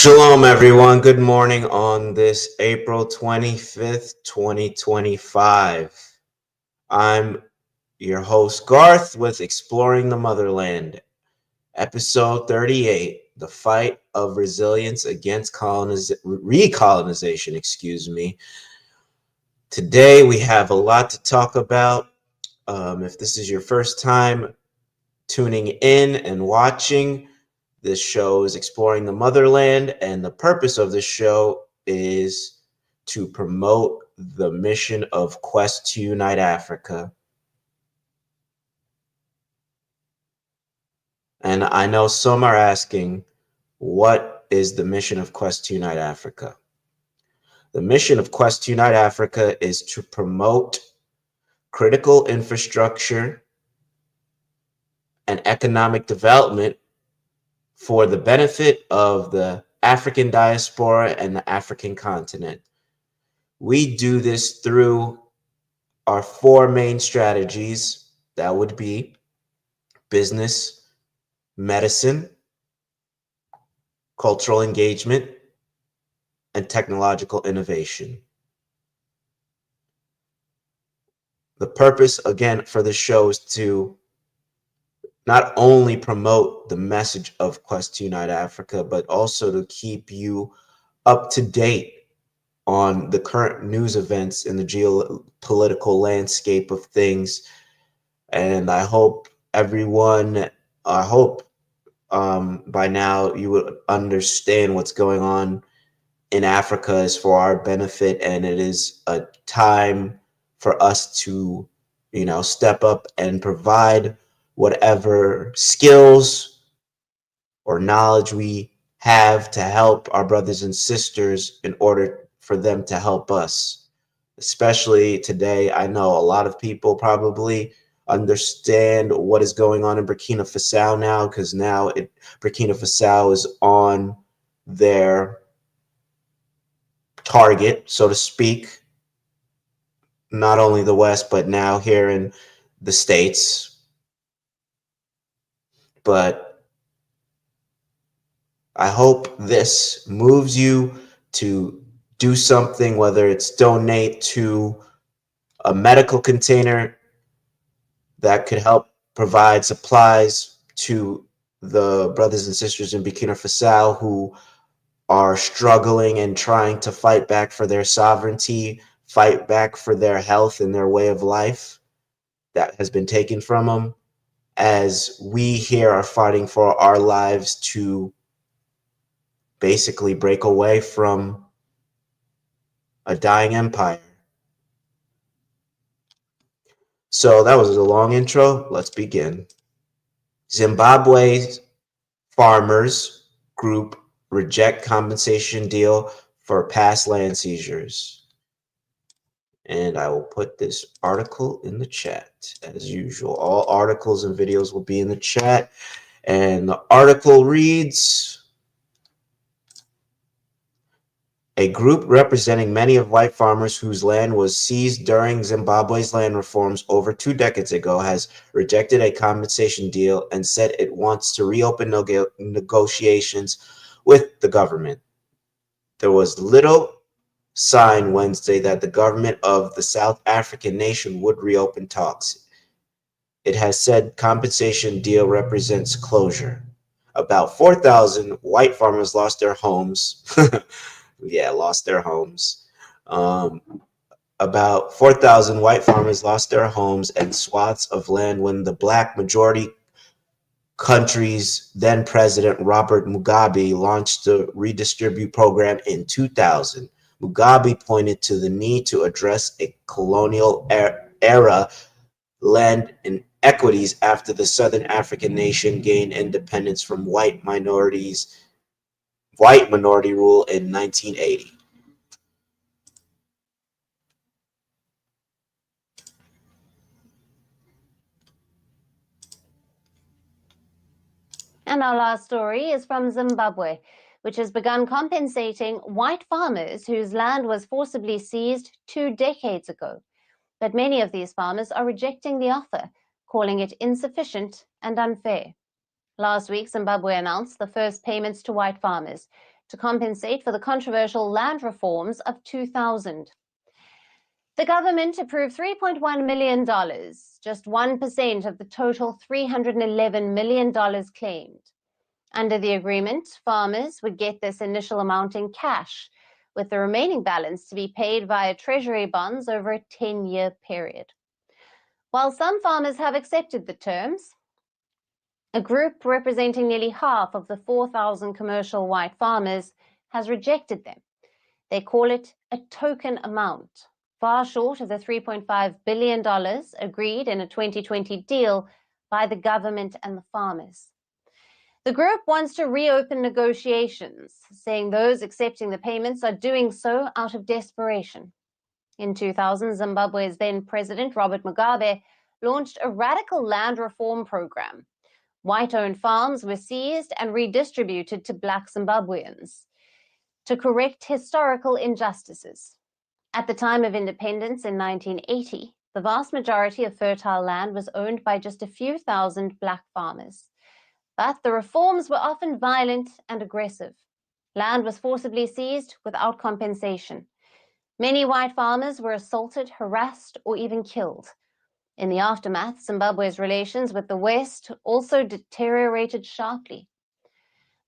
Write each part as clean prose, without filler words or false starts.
Shalom, everyone. Good morning on this April 25th, 2025. I'm your host, Garth, with Exploring the Motherland, episode 38, The Fight of Resilience Against Recolonization. Today, we have a lot to talk about. If this is your first time tuning in and watching, this show is Exploring the Motherland, and the purpose of this show is to promote the mission of Quest to Unite Africa. And I know some are asking, what is the mission of Quest to Unite Africa? The mission of Quest to Unite Africa is to promote critical infrastructure and economic development for the benefit of the African diaspora and the African continent. We do this through our four main strategies. That would be business, medicine, cultural engagement, and technological innovation. The purpose, again, for the show is to not only promote the message of Quest to Unite Africa, but also to keep you up to date on the current news events in the geopolitical landscape of things. And I hope by now you would understand what's going on in Africa is for our benefit, and it is a time for us to, step up and provide whatever skills or knowledge we have to help our brothers and sisters in order for them to help us. Especially today, I know a lot of people probably understand what is going on in Burkina Faso now, because Burkina Faso is on their target, so to speak, not only the West, but now here in the States. But I hope this moves you to do something, whether it's donate to a medical container that could help provide supplies to the brothers and sisters in Burkina Faso who are struggling and trying to fight back for their sovereignty, fight back for their health and their way of life that has been taken from them, as we here are fighting for our lives to basically break away from a dying empire. So that was a long intro. Let's begin. Zimbabwe's farmers group reject compensation deal for past land seizures. And I will put this article in the chat as usual. All articles and videos will be in the chat. And the article reads, a group representing many of white farmers whose land was seized during Zimbabwe's land reforms over 2 decades ago has rejected a compensation deal and said it wants to reopen negotiations with the government. There was little sign Wednesday that the government of the South African nation would reopen talks. It has said compensation deal represents closure. About 4,000 white farmers lost their homes. Lost their homes. About 4,000 white farmers lost their homes and swaths of land when the black majority country's then president Robert Mugabe launched the Redistribute program in 2000. Mugabe pointed to the need to address a colonial era land inequities after the Southern African nation gained independence from white minority rule in 1980. And our last story is from Zimbabwe, which has begun compensating white farmers whose land was forcibly seized 2 decades ago. But many of these farmers are rejecting the offer, calling it insufficient and unfair. Last week, Zimbabwe announced the first payments to white farmers, to compensate for the controversial land reforms of 2000. The government approved $3.1 million, just 1% of the total $311 million claimed. Under the agreement, farmers would get this initial amount in cash, with the remaining balance to be paid via treasury bonds over a 10-year period. While some farmers have accepted the terms, a group representing nearly half of the 4,000 commercial white farmers has rejected them. They call it a token amount, far short of the $3.5 billion agreed in a 2020 deal by the government and the farmers. The group wants to reopen negotiations, saying those accepting the payments are doing so out of desperation. In 2000, Zimbabwe's then President Robert Mugabe launched a radical land reform program. White-owned farms were seized and redistributed to Black Zimbabweans to correct historical injustices. At the time of independence in 1980, the vast majority of fertile land was owned by just a few thousand Black farmers. But the reforms were often violent and aggressive. Land was forcibly seized without compensation. Many white farmers were assaulted, harassed, or even killed. In the aftermath, Zimbabwe's relations with the West also deteriorated sharply.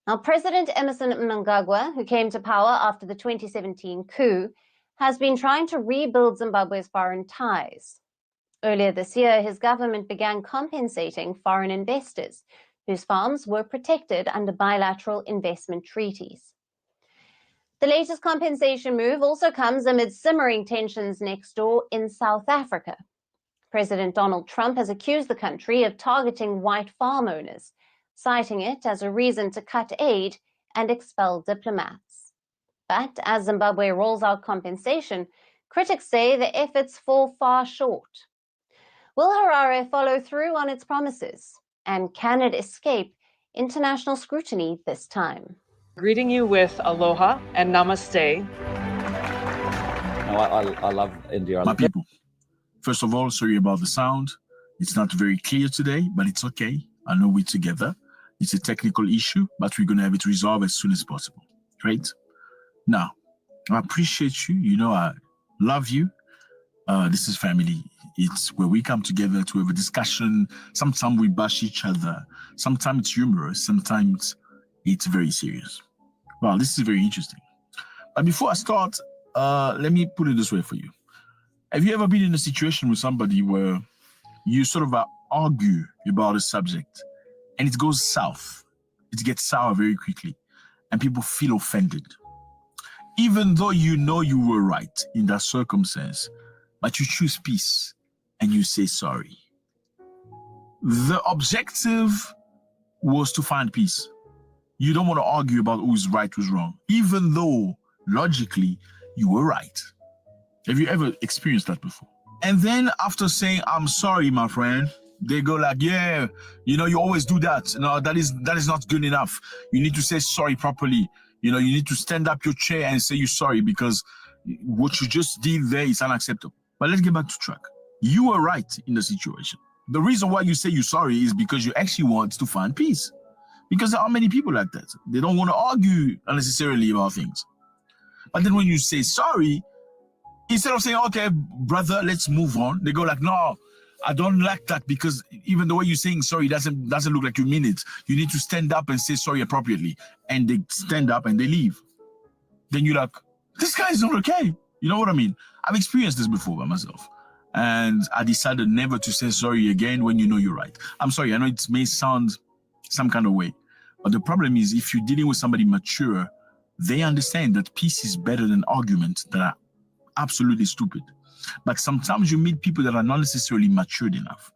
Now, President Emmerson Mnangagwa, who came to power after the 2017 coup, has been trying to rebuild Zimbabwe's foreign ties. Earlier this year, his government began compensating foreign investors whose farms were protected under bilateral investment treaties. The latest compensation move also comes amid simmering tensions next door in South Africa. President Donald Trump has accused the country of targeting white farm owners, citing it as a reason to cut aid and expel diplomats. But as Zimbabwe rolls out compensation, critics say the efforts fall far short. Will Harare follow through on its promises? And can it escape international scrutiny this time? Greeting you with aloha and namaste. No, I love India. My people, first of all, sorry about the sound. It's not very clear today, but it's okay. I know we're together. It's a technical issue, but we're going to have it resolved as soon as possible, right? Now, I appreciate you. You know, I love you. This is family. It's where we come together to have a discussion. Sometimes we bash each other. Sometimes it's humorous. Sometimes it's very serious. Well, this is very interesting. But before I start, let me put it this way for you. Have you ever been in a situation with somebody where you sort of argue about a subject and it goes south? It gets sour very quickly and people feel offended. Even though you know you were right in that circumstance, but you choose peace and you say sorry. The objective was to find peace. You don't want to argue about who's right, who's wrong, even though logically you were right. Have you ever experienced that before? And then after saying, I'm sorry, my friend, they go like, yeah, you know, you always do that. No, that is not good enough. You need to say sorry properly. You know, you need to stand up your chair and say you're sorry because what you just did there is unacceptable. But let's get back to track. You were right in the situation. The reason why you say you're sorry is because you actually want to find peace. Because there are many people like that. They don't want to argue unnecessarily about things. But then when you say sorry, instead of saying, okay, brother, let's move on, they go like, no, I don't like that because even the way you're saying sorry doesn't look like you mean it. You need to stand up and say sorry appropriately. And they stand up and they leave. Then you're like, this guy is not okay. You know what I mean? I've experienced this before by myself. And I decided never to say sorry again when you know you're right. I'm sorry, I know it may sound some kind of way. But the problem is if you're dealing with somebody mature, they understand that peace is better than arguments that are absolutely stupid. But sometimes you meet people that are not necessarily matured enough.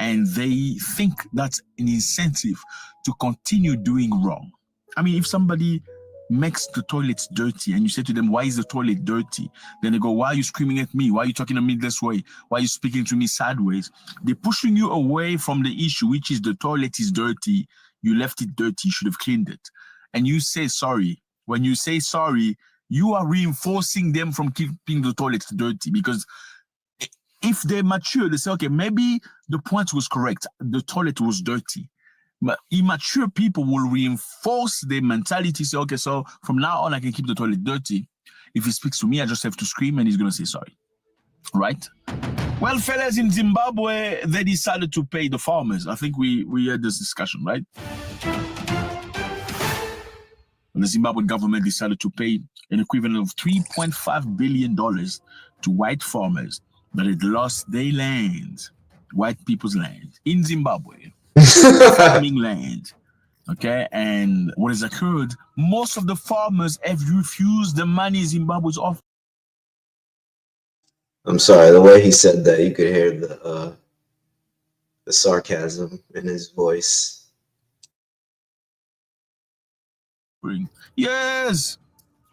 And they think that's an incentive to continue doing wrong. I mean, if somebody makes the toilets dirty and you say to them, why is the toilet dirty? Then they go, why are you screaming at me? Why are you talking to me this way? Why are you speaking to me sideways? They're pushing you away from the issue, which is the toilet is dirty. You left it dirty. You should have cleaned it. And you say sorry. When you say sorry, you are reinforcing them from keeping the toilets dirty, because if they're mature, they say, okay, maybe the point was correct. The toilet was dirty. But immature people will reinforce their mentality, say, okay, so from now on, I can keep the toilet dirty. If he speaks to me, I just have to scream and he's going to say sorry. Right? Well, fellas, in Zimbabwe, they decided to pay the farmers. I think we had this discussion, right? The Zimbabwean government decided to pay an equivalent of $3.5 billion to white farmers that had lost their land, white people's land, in Zimbabwe. Farming land, okay, and what has occurred, most of the farmers have refused the money Zimbabwe's offering. I'm sorry, the way he said that, you could hear the sarcasm in his voice. Yes,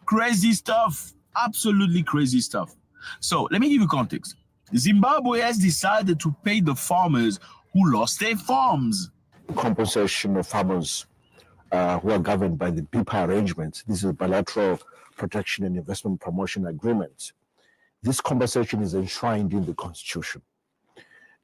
crazy stuff, absolutely crazy stuff. So let me give you context. Zimbabwe has decided to pay the farmers who lost their farms. Compensation of farmers who are governed by the BIPA arrangement. This is a bilateral protection and investment promotion agreement. This compensation is enshrined in the Constitution.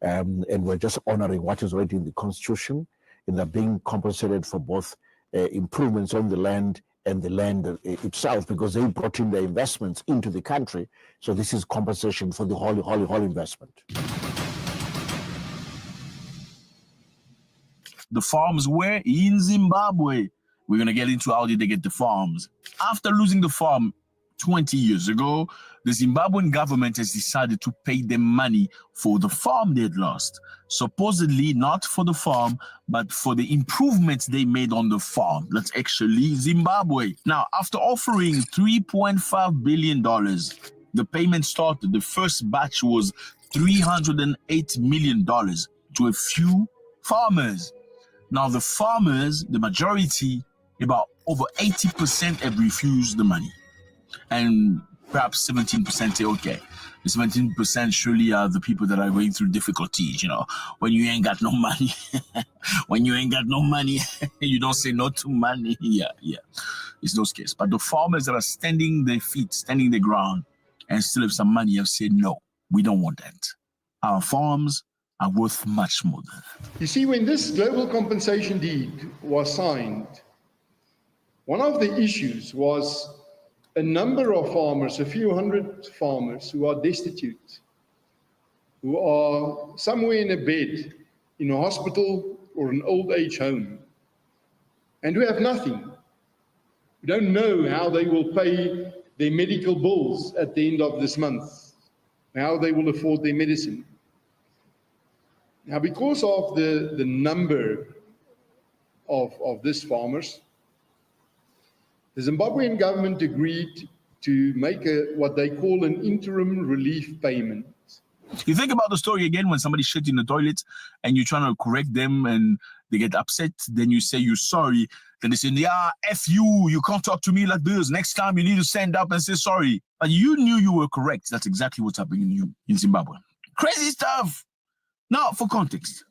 And we're just honoring what is already in the Constitution, and they're being compensated for both improvements on the land and the land itself, because they brought in their investments into the country. So this is compensation for the whole investment. The farms were in Zimbabwe. We're going to get into how did they get the farms. After losing the farm 20 years ago, the Zimbabwean government has decided to pay them money for the farm they had lost. Supposedly not for the farm, but for the improvements they made on the farm. That's actually Zimbabwe. Now, after offering $3.5 billion, the payment started. The first batch was $308 million to a few farmers. Now, the farmers, the majority, about over 80% have refused the money. And perhaps 17% say, okay, the 17% surely are the people that are going through difficulties, you know, when you ain't got no money, when you ain't got no money, you don't say no to money. Yeah, it's those cases. But the farmers that are standing their feet, standing their ground, and still have some money have said, no, we don't want that. Our farms are worth much more than that. You see, when this global compensation deed was signed, one of the issues was a number of farmers, a few hundred farmers who are destitute, who are somewhere in a bed, in a hospital or an old age home, and who have nothing. We don't know how they will pay their medical bills at the end of this month, how they will afford their medicine. Now, because of the number of these farmers, the Zimbabwean government agreed to make what they call an interim relief payment. You think about the story again when somebody shit in the toilet and you're trying to correct them and they get upset, then you say you're sorry. Then they say, yeah, F you can't talk to me like this. Next time you need to stand up and say sorry. But you knew you were correct. That's exactly what's happening in Zimbabwe. Crazy stuff. Now, for context,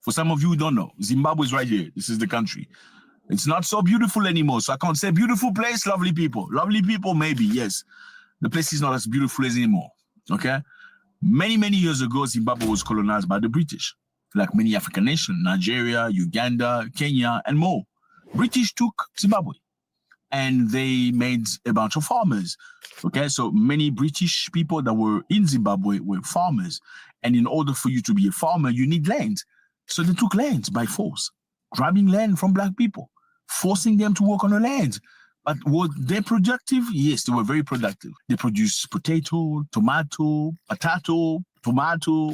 for some of you who don't know, Zimbabwe is right here. This is the country. It's not so beautiful anymore, so I can't say beautiful place, lovely people. Lovely people, maybe, yes. The place is not as beautiful as anymore, okay? Many, many years ago, Zimbabwe was colonized by the British, like many African nations, Nigeria, Uganda, Kenya, and more. British took Zimbabwe, and they made a bunch of farmers, okay? So many British people that were in Zimbabwe were farmers, and in order for you to be a farmer, you need land. So they took land by force, grabbing land from black people, forcing them to work on the land. But were they productive? Yes, they were very productive. They produced potato, tomato,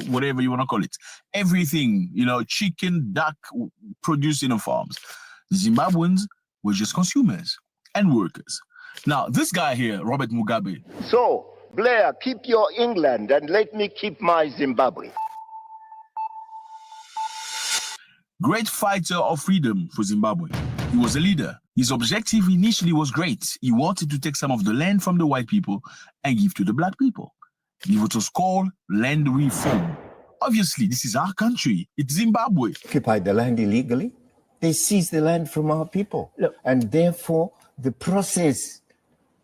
whatever you want to call it. Everything, you know, chicken, duck, produced in the farms. The Zimbabweans were just consumers and workers. Now, this guy here, Robert Mugabe. So, Blair, keep your England and let me keep my Zimbabwe. Great fighter of freedom for Zimbabwe. He was a leader. His objective initially was great. He wanted to take some of the land from the white people and give to the black people. It was called land reform. Obviously, this is our country. It's Zimbabwe. Occupied the land illegally. They seized the land from our people. Look, and therefore, the process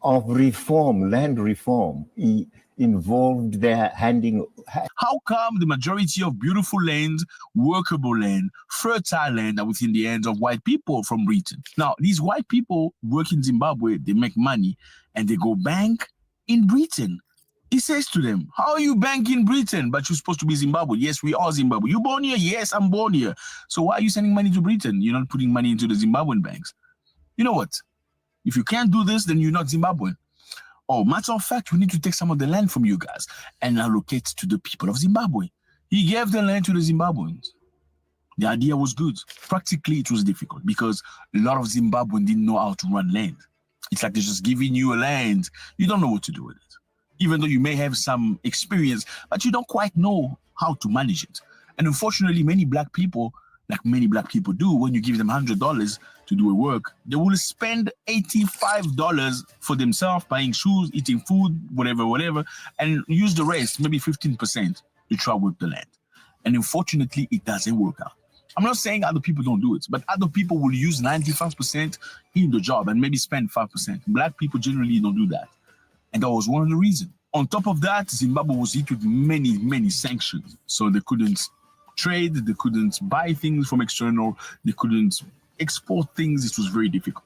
of reform, land reform, involved their handing. How come the majority of beautiful land, workable land, fertile land are within the hands of white people from Britain? Now, these white people work in Zimbabwe, they make money, and they go bank in Britain. He says to them, how are you banking Britain, but you're supposed to be Zimbabwe? Yes, we are Zimbabwe. You born here? Yes, I'm born here. So why are you sending money to Britain? You're not putting money into the Zimbabwean banks. You know what? If you can't do this, then you're not Zimbabwean. Oh, matter of fact, we need to take some of the land from you guys and allocate to the people of Zimbabwe. He gave the land to the Zimbabweans. The idea was good. Practically, it was difficult because a lot of Zimbabweans didn't know how to run land. It's like they're just giving you a land. You don't know what to do with it. Even though you may have some experience, but you don't quite know how to manage it. And unfortunately, many black people, like many black people do, when you give them $100 to do a work, they will spend $85 for themselves, buying shoes, eating food, whatever, and use the rest, maybe 15%, to travel with the land. And unfortunately, it doesn't work out. I'm not saying other people don't do it, but other people will use 95% in the job and maybe spend 5%. Black people generally don't do that. And that was one of the reasons. On top of that, Zimbabwe was hit with many, many sanctions. So they couldn't trade, they couldn't buy things from external, they couldn't export things. It was very difficult.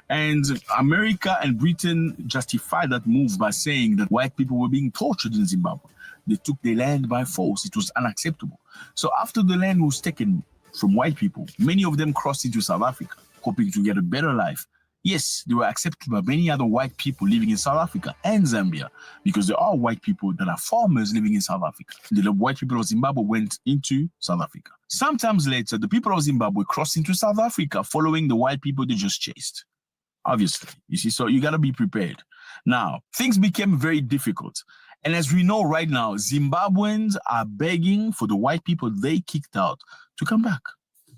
And America and Britain justified that move by saying that white people were being tortured in Zimbabwe. They took their land by force. It was unacceptable. So after the land was taken from white people, many of them crossed into South Africa, hoping to get a better life. Yes, they were accepted by many other white people living in South Africa and Zambia, because there are white people that are farmers living in South Africa. The white people of Zimbabwe went into South Africa. Sometimes later, the people of Zimbabwe crossed into South Africa following the white people they just chased. Obviously, you see, so you got to be prepared. Now, things became very difficult. And as we know right now, Zimbabweans are begging for the white people they kicked out to come back.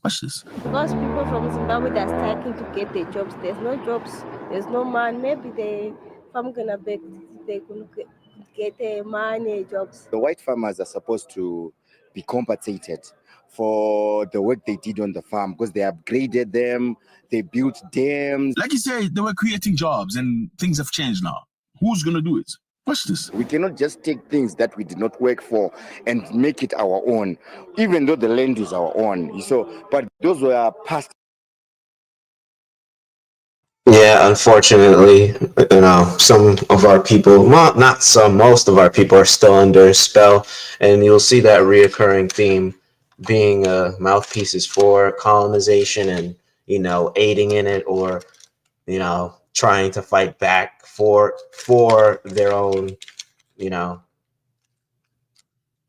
Watch this. Because people from Zimbabwe, they're starting to get their jobs. There's no jobs, there's no money. Maybe the farm gonna beg, they could get money, jobs. The white farmers are supposed to be compensated for the work they did on the farm because they upgraded them, they built dams. Like you said, they were creating jobs and things have changed now. Who's gonna do it? Watch this. We cannot just take things that we did not work for and make it our own, even though the land is our own. So, but those were past. Yeah, unfortunately, some of our people, well, not some, most of our people are still under a spell, and you'll see that reoccurring theme being mouthpieces for colonization and, aiding in it or, trying to fight back for their own,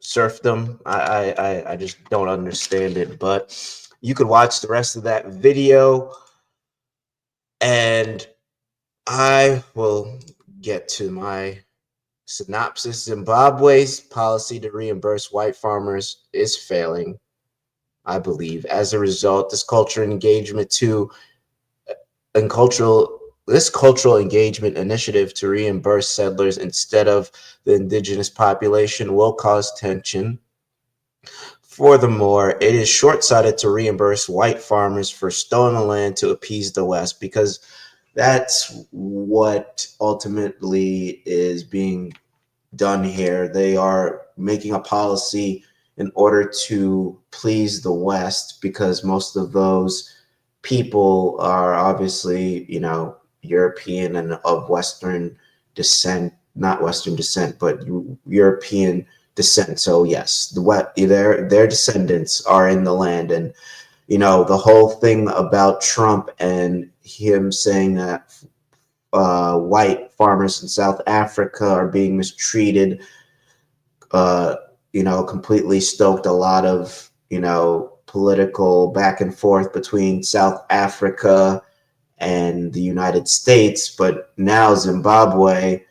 serfdom. I just don't understand it, but you could watch the rest of that video and I will get to my synopsis. Zimbabwe's policy to reimburse white farmers is failing, I believe. As a result, this cultural engagement initiative to reimburse settlers instead of the indigenous population will cause tension. Furthermore, it is short-sighted to reimburse white farmers for stolen land to appease the West, because that's what ultimately is being done here. They are making a policy in order to please the West, because most of those people are obviously, European and of Western descent, not Western descent, but European descent. So yes, their descendants are in the land. And, the whole thing about Trump and him saying that white farmers in South Africa are being mistreated, completely stoked a lot of, political back and forth between South Africa and the United States. But now Zimbabwe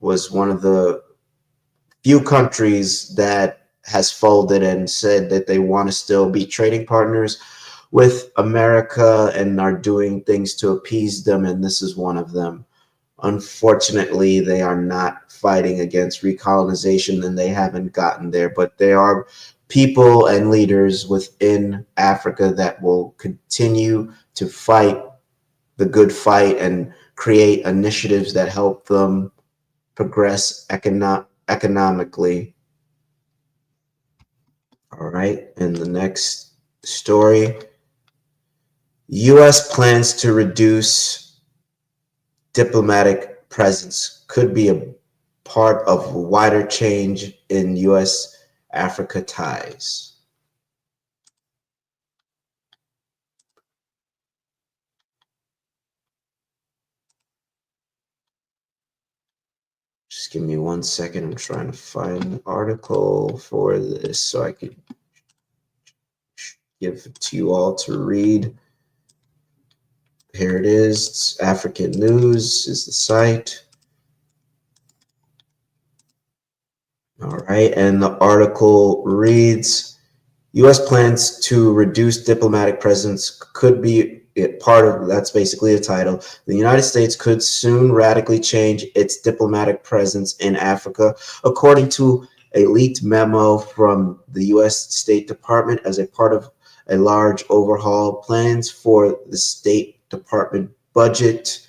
was one of the few countries that has folded and said that they want to still be trading partners with America and are doing things to appease them, and this is one of them. Unfortunately, they are not fighting against recolonization, and they haven't gotten there, but there are people and leaders within Africa that will continue to fight the good fight and create initiatives that help them progress economically. All right, and the next story, U.S. plans to reduce diplomatic presence could be a part of wider change in U.S.-Africa ties. Just give me 1 second. I'm trying to find an article for this so I could give it to you all to read. Here it is. It's African News is the site. All right, and the article reads, U.S. plans to reduce diplomatic presence could be part of, that's basically the title. The United States could soon radically change its diplomatic presence in Africa, according to a leaked memo from the U.S. State Department as a part of a large overhaul plans for the State Department budget.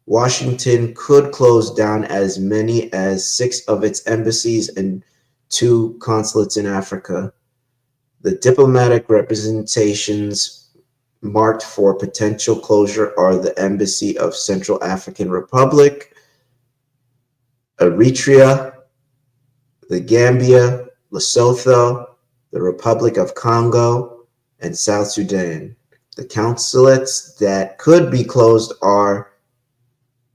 Washington could close down as many as 6 of its embassies and 2 consulates in Africa. The diplomatic representations marked for potential closure are the Embassy of Central African Republic, Eritrea, the Gambia, Lesotho, the Republic of Congo, and South Sudan. The consulates that could be closed are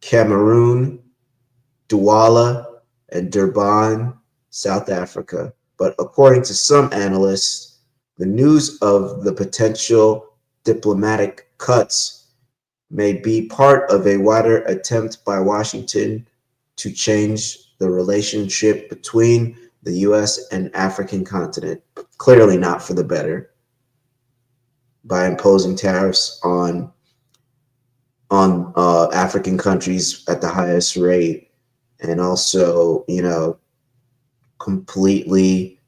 Cameroon, Douala, and Durban, South Africa. But according to some analysts, the news of the potential diplomatic cuts may be part of a wider attempt by Washington to change the relationship between the U.S. and African continent, clearly not for the better, by imposing tariffs on African countries at the highest rate, and also, completely,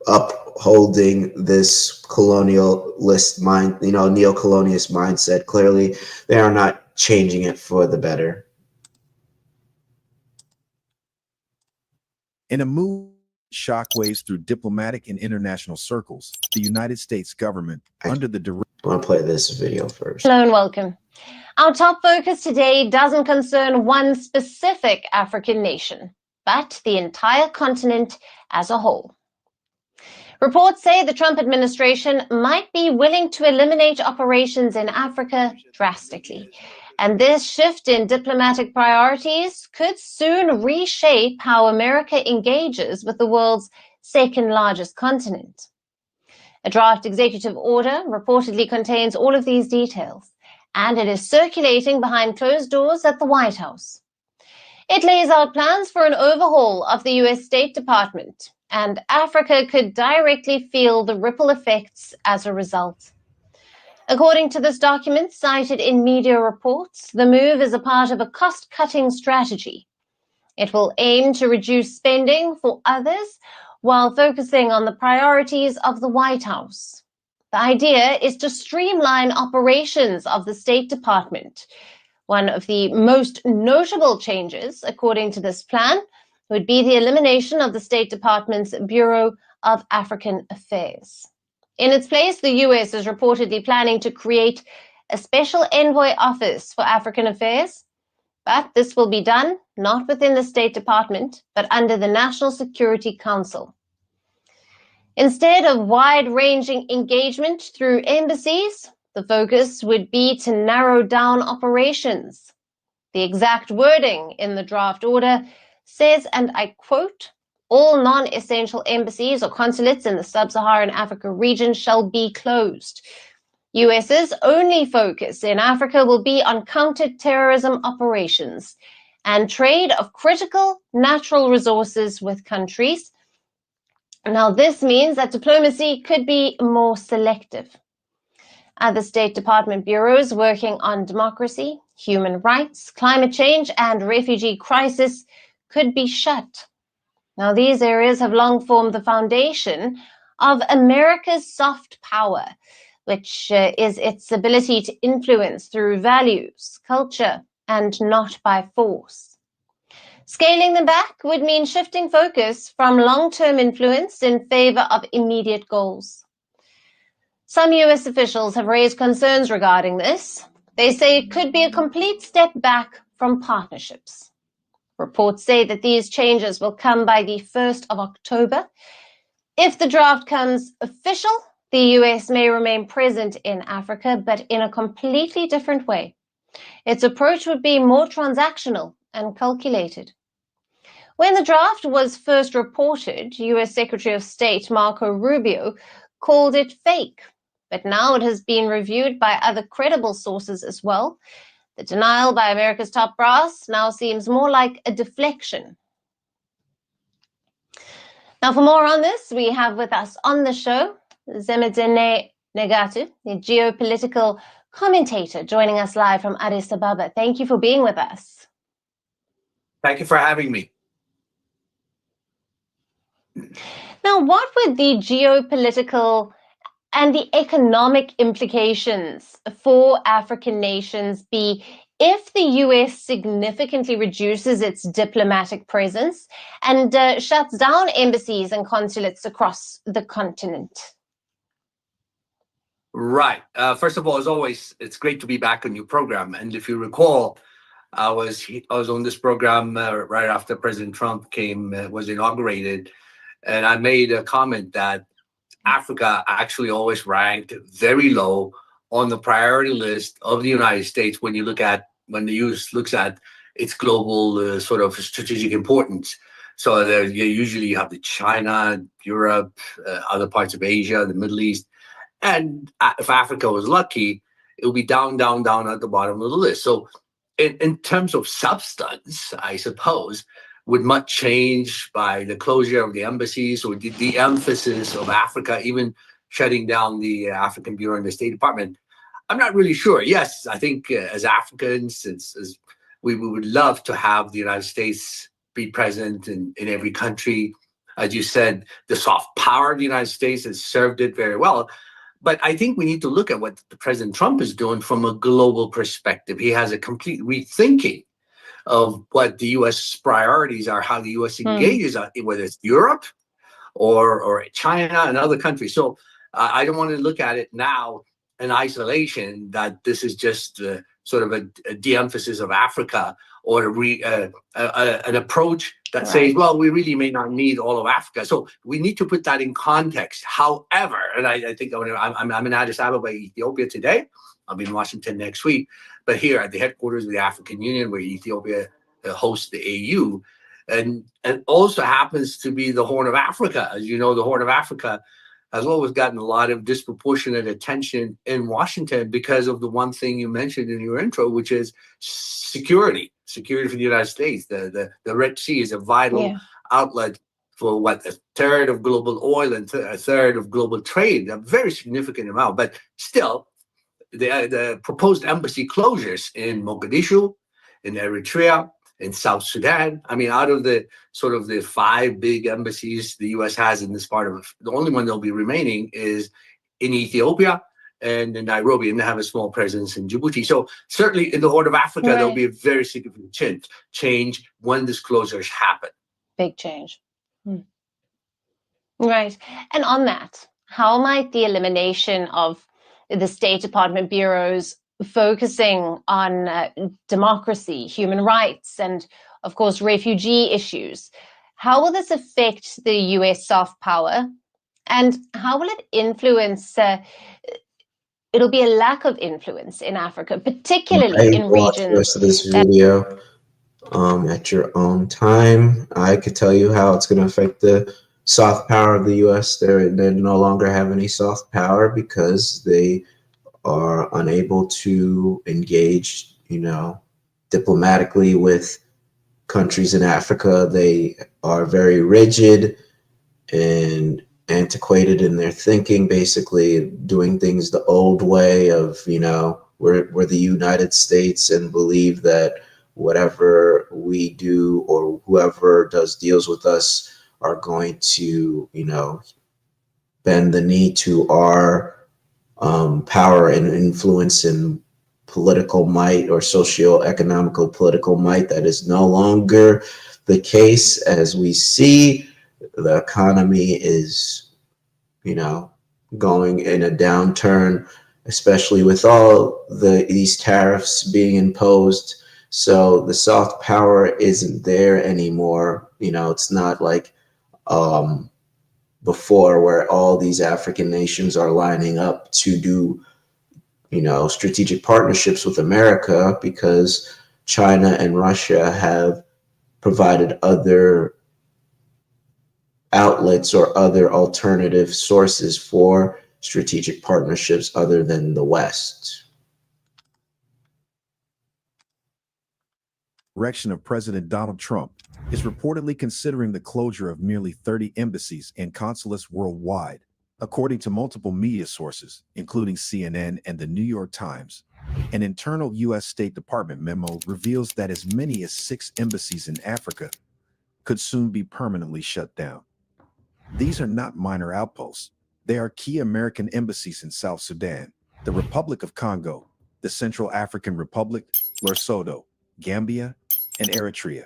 upholding this colonialist neo-colonialist mindset. Clearly, they are not changing it for the better. In a move shockwaves through diplomatic and international circles, the United States government, under the direction... I want to play this video first. Hello and welcome. Our top focus today doesn't concern one specific African nation, but the entire continent as a whole. Reports say the Trump administration might be willing to eliminate operations in Africa drastically. And this shift in diplomatic priorities could soon reshape how America engages with the world's second largest continent. A draft executive order reportedly contains all of these details, and it is circulating behind closed doors at the White House. It lays out plans for an overhaul of the U.S. State Department, and Africa could directly feel the ripple effects as a result. According to this document cited in media reports, the move is a part of a cost-cutting strategy. It will aim to reduce spending for others while focusing on the priorities of the White House. The idea is to streamline operations of the State Department. One of the most notable changes, according to this plan, would be the elimination of the State Department's Bureau of African Affairs. In its place, the U.S. is reportedly planning to create a special envoy office for African affairs, but this will be done not within the State Department, but under the National Security Council. Instead of wide-ranging engagement through embassies, the focus would be to narrow down operations. The exact wording in the draft order says, and I quote, "All non-essential embassies or consulates in the sub-Saharan Africa region shall be closed. US's only focus in Africa will be on counter-terrorism operations and trade of critical natural resources with countries." Now, this means that diplomacy could be more selective. Other State Department bureaus working on democracy, human rights, climate change, and refugee crisis could be shut. Now, these areas have long formed the foundation of America's soft power, which is its ability to influence through values, culture, and not by force. Scaling them back would mean shifting focus from long-term influence in favor of immediate goals. Some US officials have raised concerns regarding this. They say it could be a complete step back from partnerships. Reports say that these changes will come by the 1st of October. If the draft comes official, the US may remain present in Africa, but in a completely different way. Its approach would be more transactional and calculated. When the draft was first reported, US Secretary of State Marco Rubio called it fake, but now it has been reviewed by other credible sources as well. The denial by America's top brass now seems more like a deflection. Now, for more on this, we have with us on the show Zemedine Negatu, the geopolitical commentator, joining us live from Addis Ababa. Thank you for being with us. Thank you for having me. Now, what would the geopolitical and the economic implications for African nations be if the US significantly reduces its diplomatic presence and shuts down embassies and consulates across the continent? Right. First of all, as always, it's great to be back on your program. And if you recall, I was on this program right after President Trump was inaugurated, and I made a comment that Africa actually always ranked very low on the priority list of the United States when the U.S. looks at its global sort of strategic importance. So there you usually have China, Europe, other parts of Asia, the Middle East, and if Africa was lucky, it would be down at the bottom of the list. So in terms of substance, I suppose, would much change by the closure of the embassies or the emphasis of Africa, even shutting down the African Bureau in the State Department? I'm not really sure. Yes, I think as Africans, as we would love to have the United States be present in every country. As you said, the soft power of the United States has served it very well. But I think we need to look at what President Trump is doing from a global perspective. He has a complete rethinking of what the U.S. priorities are, how the U.S. engages, whether it's Europe or China and other countries. So I don't want to look at it now in isolation, that this is just sort of a de-emphasis of Africa or an approach that says, well, we really may not need all of Africa. So we need to put that in context. However, and I think I'm in Addis Ababa, Ethiopia today. I'll be in Washington next week. But here at the headquarters of the African Union, where Ethiopia hosts the AU, and also happens to be the Horn of Africa. As you know, the Horn of Africa has always gotten a lot of disproportionate attention in Washington because of the one thing you mentioned in your intro, which is security for the United States. The Red Sea is a vital outlet for a third of global oil and a third of global trade, a very significant amount. But still, the proposed embassy closures in Mogadishu, in Eritrea, in South Sudan. I mean, out of the sort of the 5 big embassies the U.S. has in this part of the only one that'll be remaining is in Ethiopia and in Nairobi, and they have a small presence in Djibouti. So certainly in the Horn of Africa, there'll be a very significant change when these closures happen. Big change. Right. And on that, how might the elimination of the State Department bureaus focusing on democracy, human rights, and of course, refugee issues, how will this affect the US soft power? And how will it influence, it'll be a lack of influence in Africa, particularly in Watch the regions. rest of this video at your own time. I could tell you how it's going to affect the soft power of the US. They no longer have any soft power because they are unable to engage, diplomatically with countries in Africa. They are very rigid and antiquated in their thinking, basically doing things the old way of, we're the United States and believe that whatever we do or whoever does deals with us are going to, bend the knee to our power and influence and political might or socio-economical political might. That is no longer the case. As we see, the economy is, going in a downturn, especially with all these tariffs being imposed. So the soft power isn't there anymore. It's not like before, where all these African nations are lining up to do, strategic partnerships with America, because China and Russia have provided other outlets or other alternative sources for strategic partnerships other than the West. Direction of President Donald Trump is reportedly considering the closure of nearly 30 embassies and consulates worldwide, according to multiple media sources, including CNN and the New York Times. An internal U.S. State Department memo reveals that as many as 6 embassies in Africa could soon be permanently shut down. These are not minor outposts. They are key American embassies in South Sudan, the Republic of Congo, the Central African Republic, Lesotho, Gambia, and Eritrea.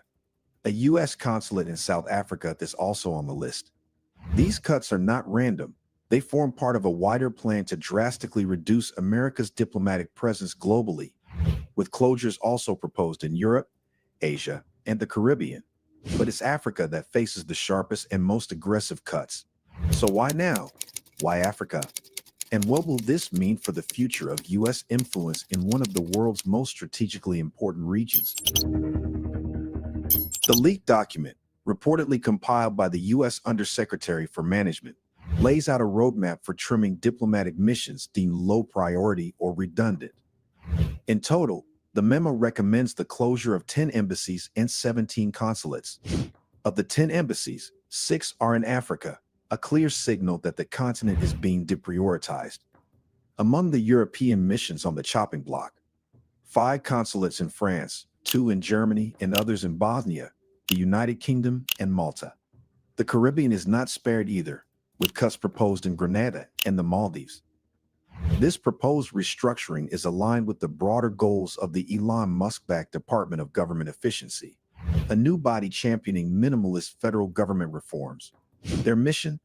A U.S. consulate in South Africa is also on the list. These cuts are not random. They form part of a wider plan to drastically reduce America's diplomatic presence globally, with closures also proposed in Europe, Asia, and the Caribbean. But it's Africa that faces the sharpest and most aggressive cuts. So why now? Why Africa? And what will this mean for the future of U.S. influence in one of the world's most strategically important regions? The leaked document, reportedly compiled by the U.S. Undersecretary for Management, lays out a roadmap for trimming diplomatic missions deemed low priority or redundant. In total, the memo recommends the closure of 10 embassies and 17 consulates. Of the 10 embassies, 6 are in Africa, a clear signal that the continent is being deprioritized. Among the European missions on the chopping block, 5 consulates in France, 2 in Germany, and others in Bosnia, the United Kingdom, and Malta. The Caribbean is not spared either, with cuts proposed in Grenada and the Maldives. This proposed restructuring is aligned with the broader goals of the Elon Musk-backed Department of Government Efficiency, a new body championing minimalist federal government reforms. Their mission?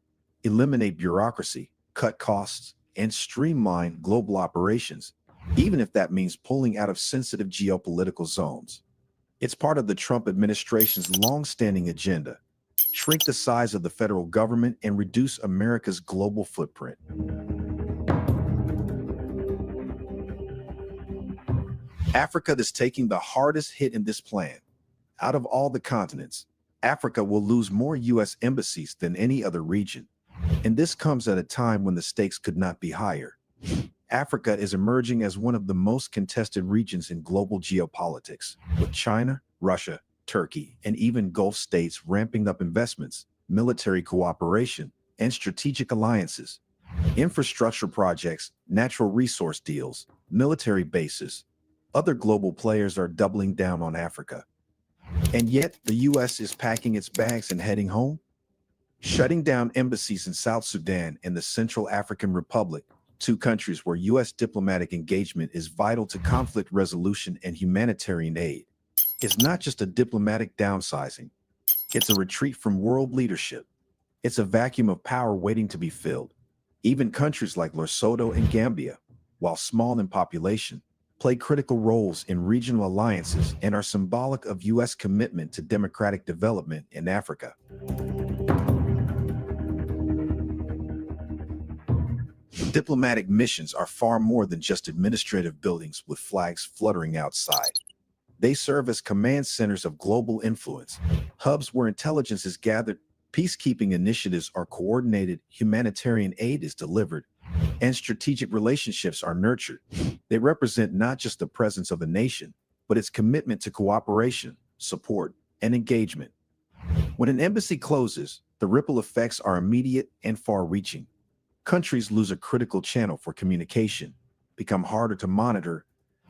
Eliminate bureaucracy, cut costs, and streamline global operations, even if that means pulling out of sensitive geopolitical zones. It's part of the Trump administration's long-standing agenda: shrink the size of the federal government and reduce America's global footprint. Africa is taking the hardest hit in this plan. Out of all the continents, Africa will lose more U.S. embassies than any other region. And this comes at a time when the stakes could not be higher. Africa is emerging as one of the most contested regions in global geopolitics, with China, Russia, Turkey, and even Gulf states ramping up investments, military cooperation, and strategic alliances. Infrastructure projects, natural resource deals, military bases. Other global players are doubling down on Africa. And yet, the U.S. is packing its bags and heading home? Shutting down embassies in South Sudan and the Central African Republic, 2 countries where U.S. diplomatic engagement is vital to conflict resolution and humanitarian aid, is not just a diplomatic downsizing. It's a retreat from world leadership. It's a vacuum of power waiting to be filled. Even countries like Lesotho and Gambia, while small in population, play critical roles in regional alliances and are symbolic of U.S. commitment to democratic development in Africa. Diplomatic missions are far more than just administrative buildings with flags fluttering outside. They serve as command centers of global influence, hubs where intelligence is gathered, peacekeeping initiatives are coordinated, humanitarian aid is delivered, and strategic relationships are nurtured. They represent not just the presence of a nation, but its commitment to cooperation, support, and engagement. When an embassy closes, the ripple effects are immediate and far-reaching. Countries lose a critical channel for communication, become harder to monitor,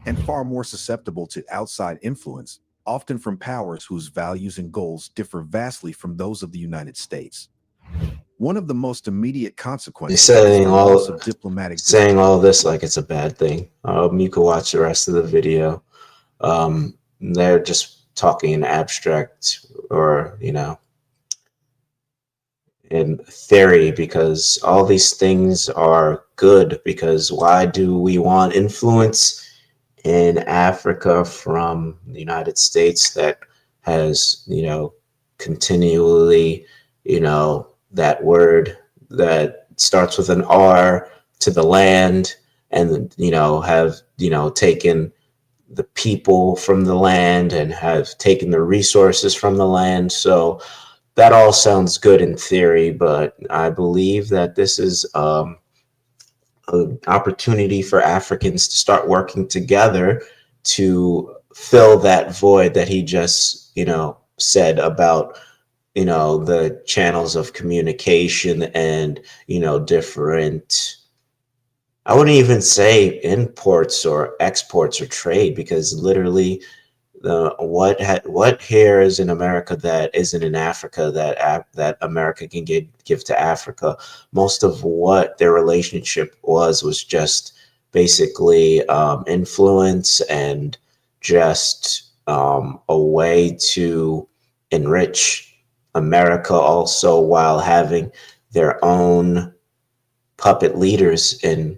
and far more susceptible to outside influence, often from powers whose values and goals differ vastly from those of the United States. One of the most immediate consequences He's saying is the loss of diplomatic saying all this like it's a bad thing. You can watch the rest of the video. They're just talking in abstract, or in theory, because all these things are good. Because why do we want influence in Africa from the United States that has, continually, that word that starts with an R, to the land, and, have, taken the people from the land and have taken the resources from the land. So that all sounds good in theory, but I believe that this is an opportunity for Africans to start working together to fill that void that he just, said about, the channels of communication and, different, I wouldn't even say imports or exports or trade, because literally what here is in America that isn't in Africa that America can give to Africa. Most of what their relationship was just basically influence and just a way to enrich America, also while having their own puppet leaders in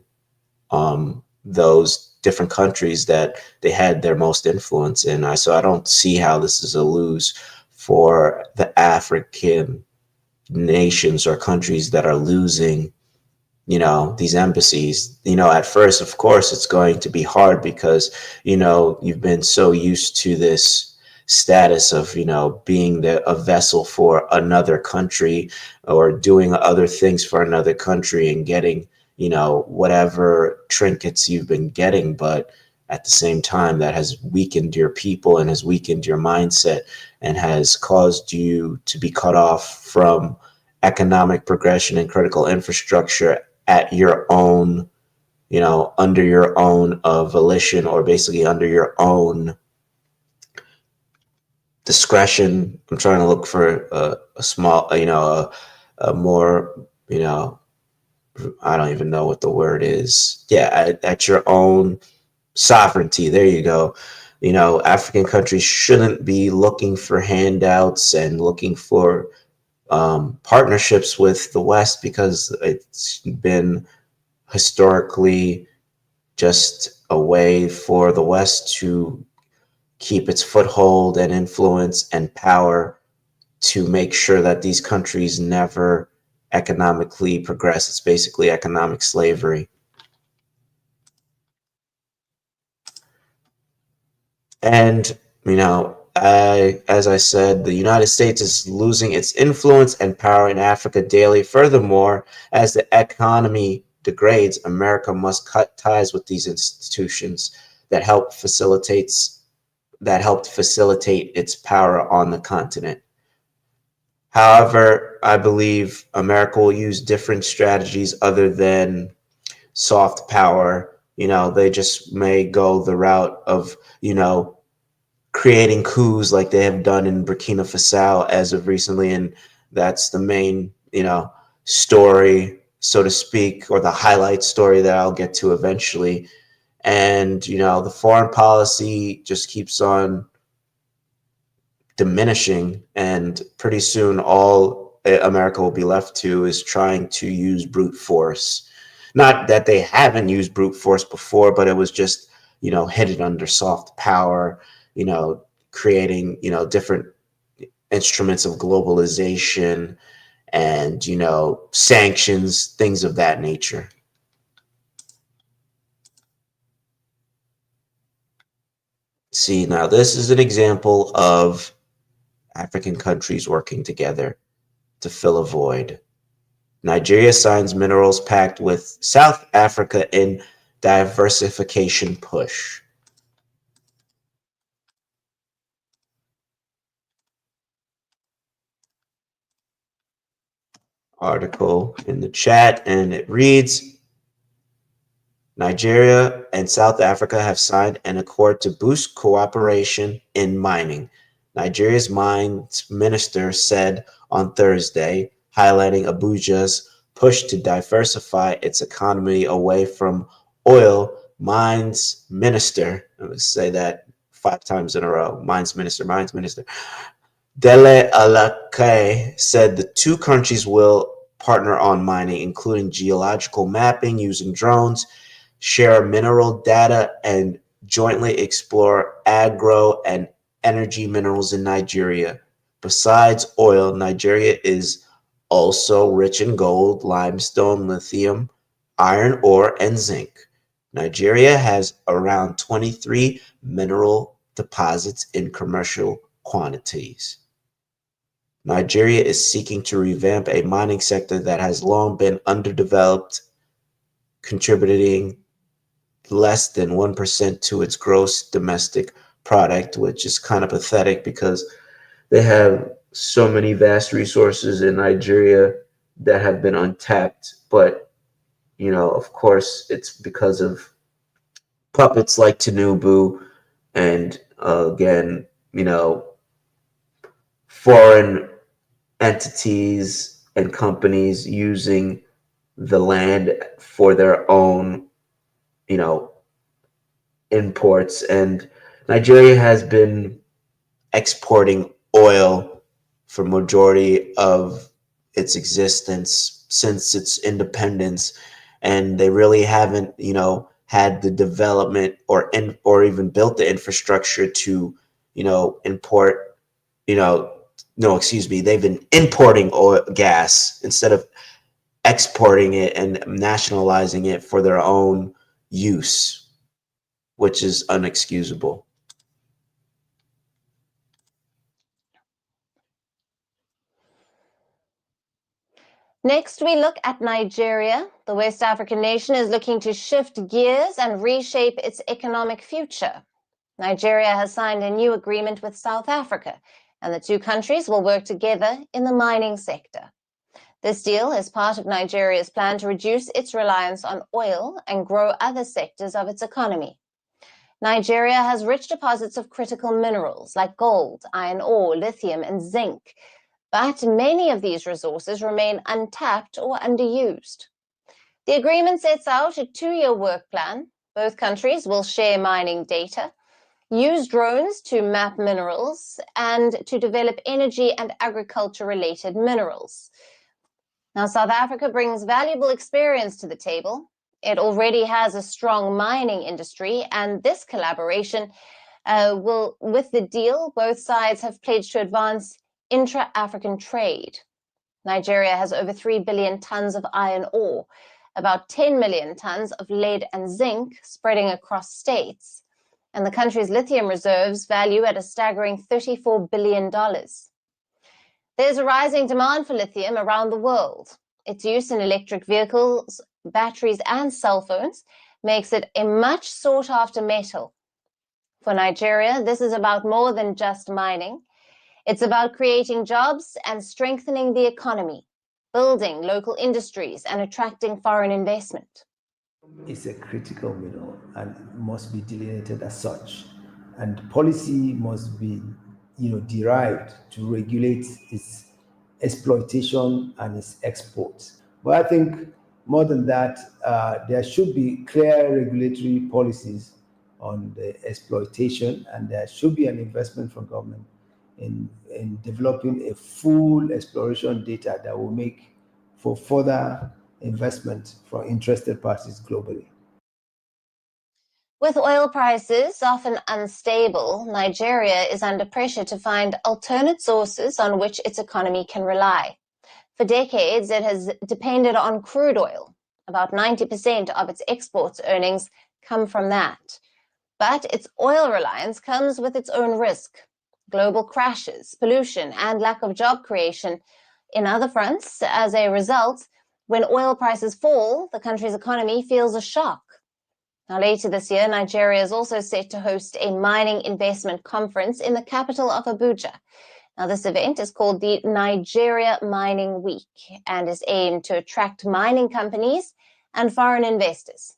those different countries that they had their most influence in. So I don't see how this is a lose for the African nations or countries that are losing, these embassies. At first, of course, it's going to be hard because, you've been so used to this status of, being a vessel for another country or doing other things for another country and getting, whatever trinkets you've been getting. But at the same time, that has weakened your people and has weakened your mindset and has caused you to be cut off from economic progression and critical infrastructure at your own, under your own volition, or basically under your own discretion. I'm trying to look for a small, a more, I don't even know what the word is. Yeah, at your own sovereignty. There you go. African countries shouldn't be looking for handouts and looking for partnerships with the West, because it's been historically just a way for the West to keep its foothold and influence and power to make sure that these countries never economically progress. It's basically economic slavery. And, as I said, the United States is losing its influence and power in Africa daily. Furthermore, as the economy degrades, America must cut ties with these institutions that helped facilitate its power on the continent. However, I believe America will use different strategies other than soft power. They just may go the route of, creating coups like they have done in Burkina Faso as of recently. And that's the main, story, so to speak, or the highlight story that I'll get to eventually. And, the foreign policy just keeps on diminishing, and pretty soon all America will be left to is trying to use brute force. Not that they haven't used brute force before, but it was just, hidden under soft power, creating, different instruments of globalization and, sanctions, things of that nature. See, now this is an example of African countries working together to fill a void. Nigeria signs minerals pact with South Africa in diversification push. Article in the chat, and it reads, Nigeria and South Africa have signed an accord to boost cooperation in mining. Nigeria's mines minister said on Thursday, highlighting Abuja's push to diversify its economy away from oil. Mines Minister, I'm going to say that 5 times in a row, Mines Minister, Dele Alake said the two countries will partner on mining, including geological mapping using drones, share mineral data, and jointly explore agro and energy minerals in Nigeria. Besides oil, Nigeria is also rich in gold, limestone, lithium, iron ore, and zinc. Nigeria has around 23 mineral deposits in commercial quantities. Nigeria is seeking to revamp a mining sector that has long been underdeveloped, contributing less than 1% to its gross domestic product, which is kind of pathetic because they have so many vast resources in Nigeria that have been untapped. But, you know, of course, it's because of puppets like Tinubu and, again, you know, foreign entities and companies using the land for their own, you know, imports. And Nigeria has been exporting oil for majority of its existence since its independence, and they really haven't, you know, had the development or even built the infrastructure to, you know, import, you know, no, excuse me, they've been importing oil, gas instead of exporting it and nationalizing it for their own use, which is unexcusable. Next, we look at Nigeria. The West African nation is looking to shift gears and reshape its economic future. Nigeria has signed a new agreement with South Africa, and the two countries will work together in the mining sector. This deal is part of Nigeria's plan to reduce its reliance on oil and grow other sectors of its economy. Nigeria has rich deposits of critical minerals like gold, iron ore, lithium, and zinc, but many of these resources remain untapped or underused. The agreement sets out a 2-year work plan. Both countries will share mining data, use drones to map minerals, and to develop energy and agriculture-related minerals. Now, South Africa brings valuable experience to the table. It already has a strong mining industry, and this collaboration with the deal, both sides have pledged to advance intra-African trade. Nigeria has over 3 billion tons of iron ore, about 10 million tons of lead and zinc spreading across states, and the country's lithium reserves value at a staggering $34 billion. There's a rising demand for lithium around the world. Its use in electric vehicles, batteries, and cell phones makes it a much sought-after metal. For Nigeria, this is about more than just mining. It's about creating jobs and strengthening the economy, building local industries and attracting foreign investment. It's a critical mineral and must be delineated as such. And policy must be, derived to regulate its exploitation and its exports. But I think more than that, there should be clear regulatory policies on the exploitation, and there should be an investment from government in developing a full exploration data that will make for further investment for interested parties globally. With oil prices often unstable, Nigeria is under pressure to find alternate sources on which its economy can rely. For decades, it has depended on crude oil. About 90% of its exports earnings come from that. But its oil reliance comes with its own risk. Global crashes, pollution, and lack of job creation in other fronts. As a result, when oil prices fall, the country's economy feels a shock. Now, later this year, Nigeria is also set to host a mining investment conference in the capital of Abuja. Now, this event is called the Nigeria Mining Week and is aimed to attract mining companies and foreign investors.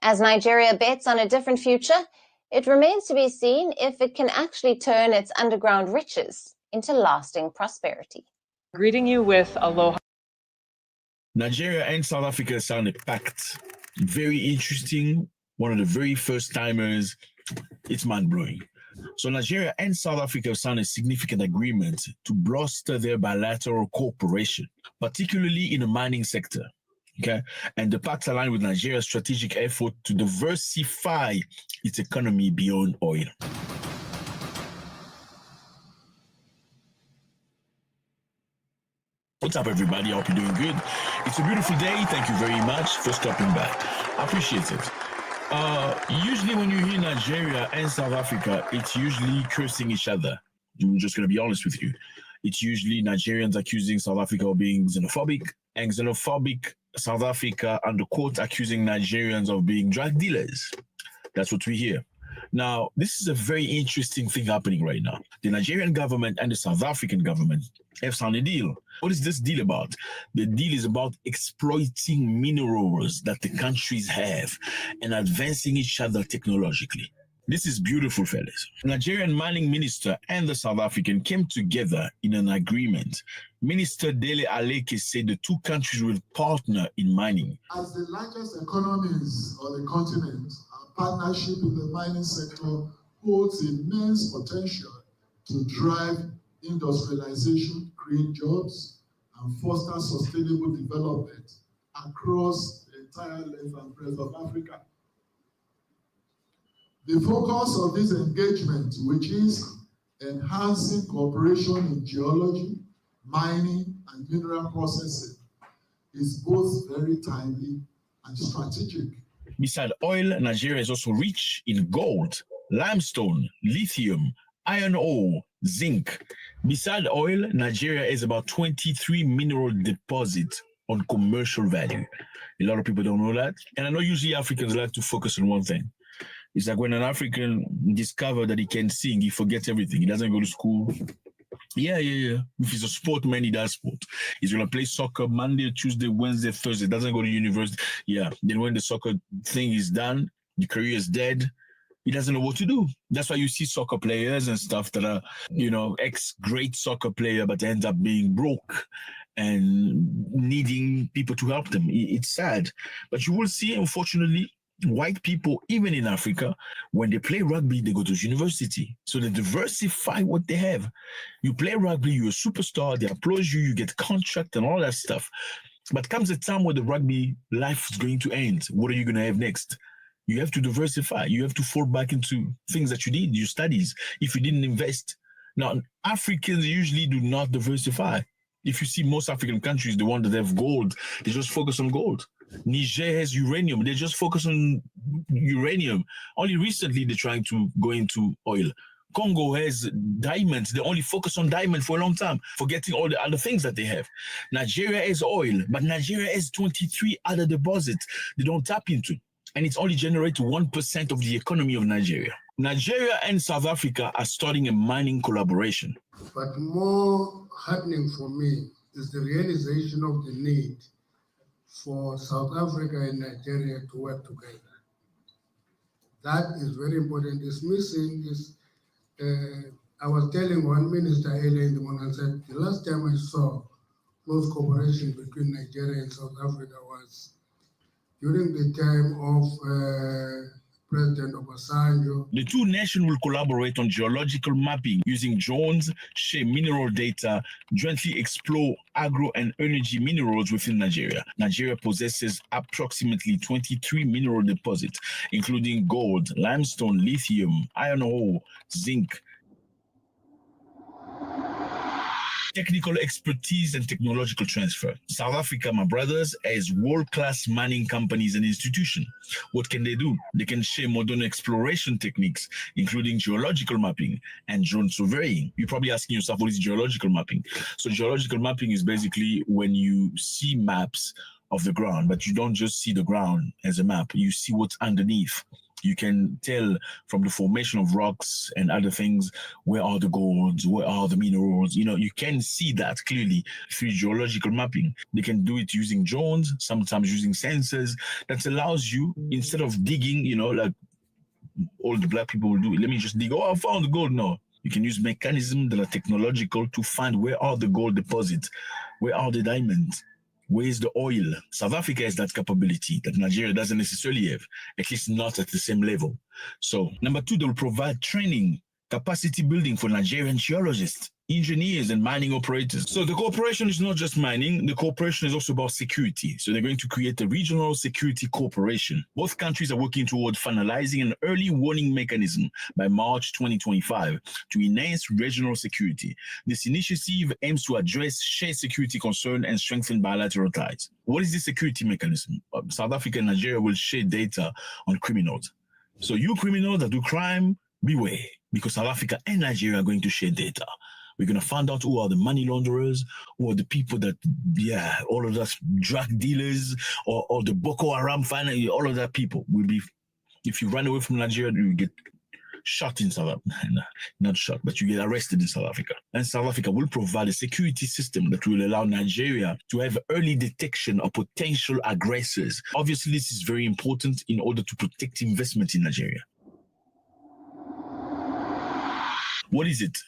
As Nigeria bets on a different future, it remains to be seen if it can actually turn its underground riches into lasting prosperity. Greeting you with aloha. Nigeria and South Africa signed a pact. Very interesting. One of the very first timers. It's mind-blowing. So Nigeria and South Africa signed a significant agreement to bolster their bilateral cooperation, particularly in the mining sector. Okay, and the pact aligned with Nigeria's strategic effort to diversify its economy beyond oil. What's up, everybody? I hope you're doing good. It's a beautiful day. Thank you very much for stopping by. I appreciate it. Usually when you hear Nigeria and South Africa, it's usually cursing each other. I'm just going to be honest with you. It's usually Nigerians accusing South Africa of being xenophobic, and xenophobic South Africa under quote accusing Nigerians of being drug dealers. That's what we hear. Now, this is a very interesting thing happening right now. The Nigerian government and the South African government have signed a deal. What is this deal about? The deal is about exploiting minerals that the countries have and advancing each other technologically. This is beautiful, fellas. The Nigerian mining minister and the South African came together in an agreement. Minister Dele Aleke said the two countries will partner in mining. As the largest economies on the continent, our partnership in the mining sector holds immense potential to drive industrialization, create jobs, and foster sustainable development across the entire length and breadth of Africa. The focus of this engagement, which is enhancing cooperation in geology, mining, and mineral processing, is both very timely and strategic. Besides oil, Nigeria is also rich in gold, limestone, lithium, iron ore, zinc. Besides oil, Nigeria has about 23 mineral deposits on commercial value. A lot of people don't know that. And I know usually Africans like to focus on one thing. It's like when an African discovers that he can sing, he forgets everything. He doesn't go to school. Yeah. If he's a sportman, he does sport. He's going to play soccer Monday, Tuesday, Wednesday, Thursday. Doesn't go to university. Yeah. Then when the soccer thing is done, the career is dead. He doesn't know what to do. That's why you see soccer players and stuff that are, ex-great soccer player, but end up being broke and needing people to help them. It's sad. But you will see, unfortunately, white people, even in Africa, when they play rugby, they go to university. So they diversify what they have. You play rugby, you're a superstar, they applaud you, you get contract and all that stuff. But comes a time where the rugby life is going to end. What are you going to have next? You have to diversify. You have to fall back into things that you did, your studies, if you didn't invest. Now, Africans usually do not diversify. If you see most African countries, the ones that have gold, they just focus on gold. Niger has uranium. They just focus on uranium. Only recently, they're trying to go into oil. Congo has diamonds. They only focus on diamond for a long time, forgetting all the other things that they have. Nigeria has oil, but Nigeria has 23 other deposits they don't tap into. And it's only generates 1% of the economy of Nigeria. Nigeria and South Africa are starting a mining collaboration. But more heartening for me is the realization of the need for South Africa and Nigeria to work together. That is very important. It's missing is, I was telling one minister earlier in the morning, I said, the last time I saw close cooperation between Nigeria and South Africa was during the time of President Obasanjo. The two nations will collaborate on geological mapping using drones, share mineral data, jointly explore agro and energy minerals within Nigeria. Nigeria possesses approximately 23 mineral deposits, including gold, limestone, lithium, iron ore, zinc. Technical expertise and technological transfer. South Africa, my brothers, has world-class mining companies and institutions. What can they do? They can share modern exploration techniques, including geological mapping and drone surveying. You're probably asking yourself, what is geological mapping? So geological mapping is basically when you see maps of the ground, but you don't just see the ground as a map. You see what's underneath. You can tell from the formation of rocks and other things, where are the golds, where are the minerals, you can see that clearly through geological mapping. They can do it using drones, sometimes using sensors that allows you, instead of digging, like all the black people will do, let me just dig, oh, I found the gold. No, You can use mechanisms that are technological to find where are the gold deposits, where are the diamonds, where is the oil. South Africa has that capability that Nigeria doesn't necessarily have, at least not at the same level. So number two, they'll provide training, capacity building for Nigerian geologists, engineers, and mining operators. So the cooperation is not just mining, the cooperation is also about security. So they're going to create a regional security cooperation. Both countries are working toward finalizing an early warning mechanism by March 2025 to enhance regional security. This initiative aims to address shared security concerns and strengthen bilateral ties. What is this security mechanism? South Africa and Nigeria will share data on criminals. So you criminals that do crime, beware, because South Africa and Nigeria are going to share data. We're going to find out who are the money launderers, who are the people that, all of us drug dealers, or the Boko Haram, finally, all of that people will be, if you run away from Nigeria, you get shot in South Africa, not shot, but you get arrested in South Africa. And South Africa will provide a security system that will allow Nigeria to have early detection of potential aggressors. Obviously, this is very important in order to protect investment in Nigeria. What is it?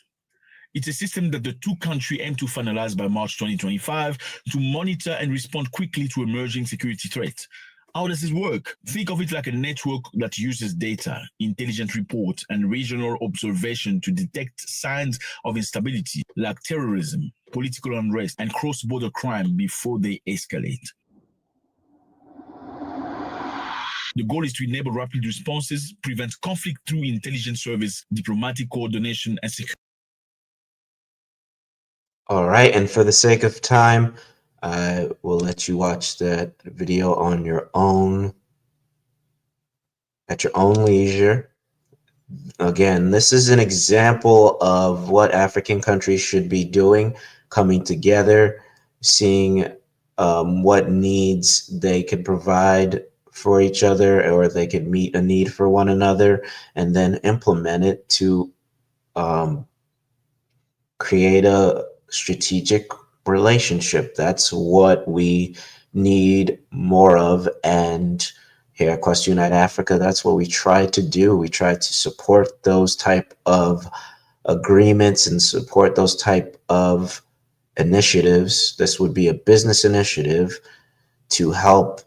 It's a system that the two countries aim to finalize by March 2025 to monitor and respond quickly to emerging security threats. How does this work? Think of it like a network that uses data, intelligent reports, and regional observation to detect signs of instability like terrorism, political unrest, and cross-border crime before they escalate. The goal is to enable rapid responses, prevent conflict through intelligence service, diplomatic coordination, and security. All right, and for the sake of time, I will let you watch that video on your own, at your own leisure. Again, this is an example of what African countries should be doing, coming together, seeing what needs they can provide for each other, or they can meet a need for one another, and then implement it to create a strategic relationship. That's what we need more of. And here at Quest Unite Africa, that's what we try to do. We try to support those type of agreements and support those type of initiatives. This would be a business initiative to help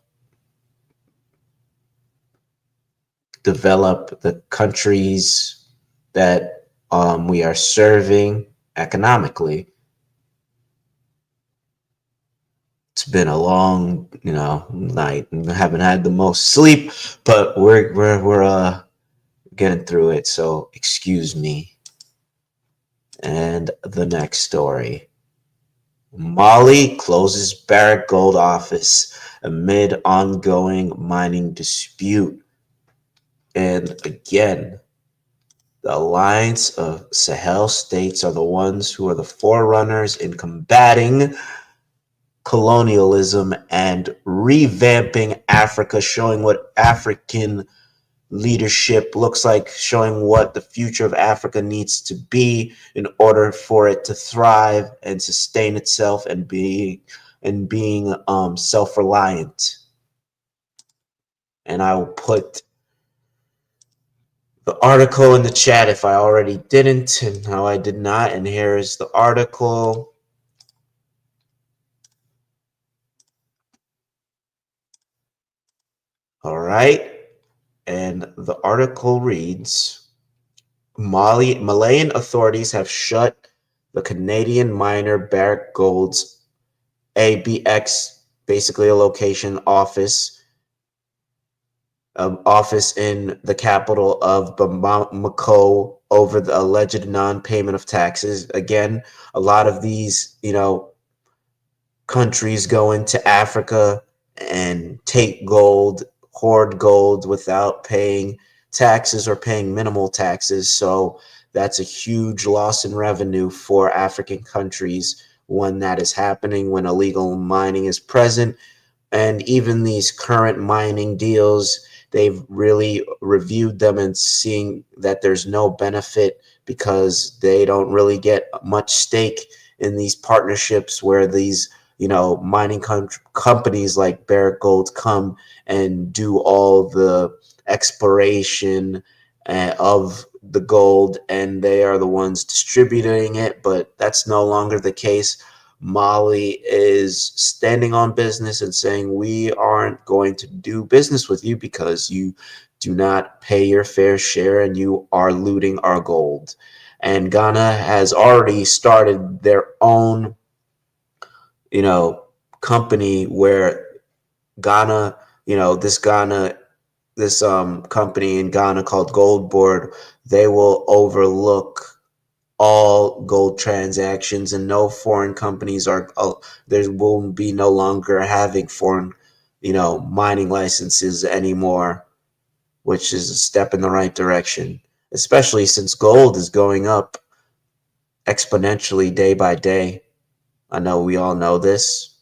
develop the countries that we are serving economically. It's been a long, night. I haven't had the most sleep, but we're getting through it. So excuse me. And the next story: Mali closes Barrick Gold office amid ongoing mining dispute. And again, the Alliance of Sahel states are the ones who are the forerunners in combating colonialism and revamping Africa, showing what African leadership looks like, showing what the future of Africa needs to be in order for it to thrive and sustain itself and being self-reliant. And I will put the article in the chat if I already didn't, and how I did not. And here is the article. All right. And the article reads, Malayan authorities have shut the Canadian miner Barrick Gold's ABX, basically a location office in the capital of Bamako over the alleged non-payment of taxes. Again, a lot of these, countries go into Africa and take gold, hoard gold without paying taxes or paying minimal taxes. So that's a huge loss in revenue for African countries when that is happening, when illegal mining is present. And even these current mining deals, they've really reviewed them and seeing that there's no benefit because they don't really get much stake in these partnerships where these mining companies like Barrick Gold come and do all the exploration of the gold and they are the ones distributing it, but that's no longer the case. Mali is standing on business and saying, we aren't going to do business with you because you do not pay your fair share and you are looting our gold. And Ghana has already started their own, company where Ghana, this company in Ghana called Gold Board, they will overlook all gold transactions and no foreign companies there will be no longer having foreign, mining licenses anymore, which is a step in the right direction, especially since gold is going up exponentially day by day. I know we all know this.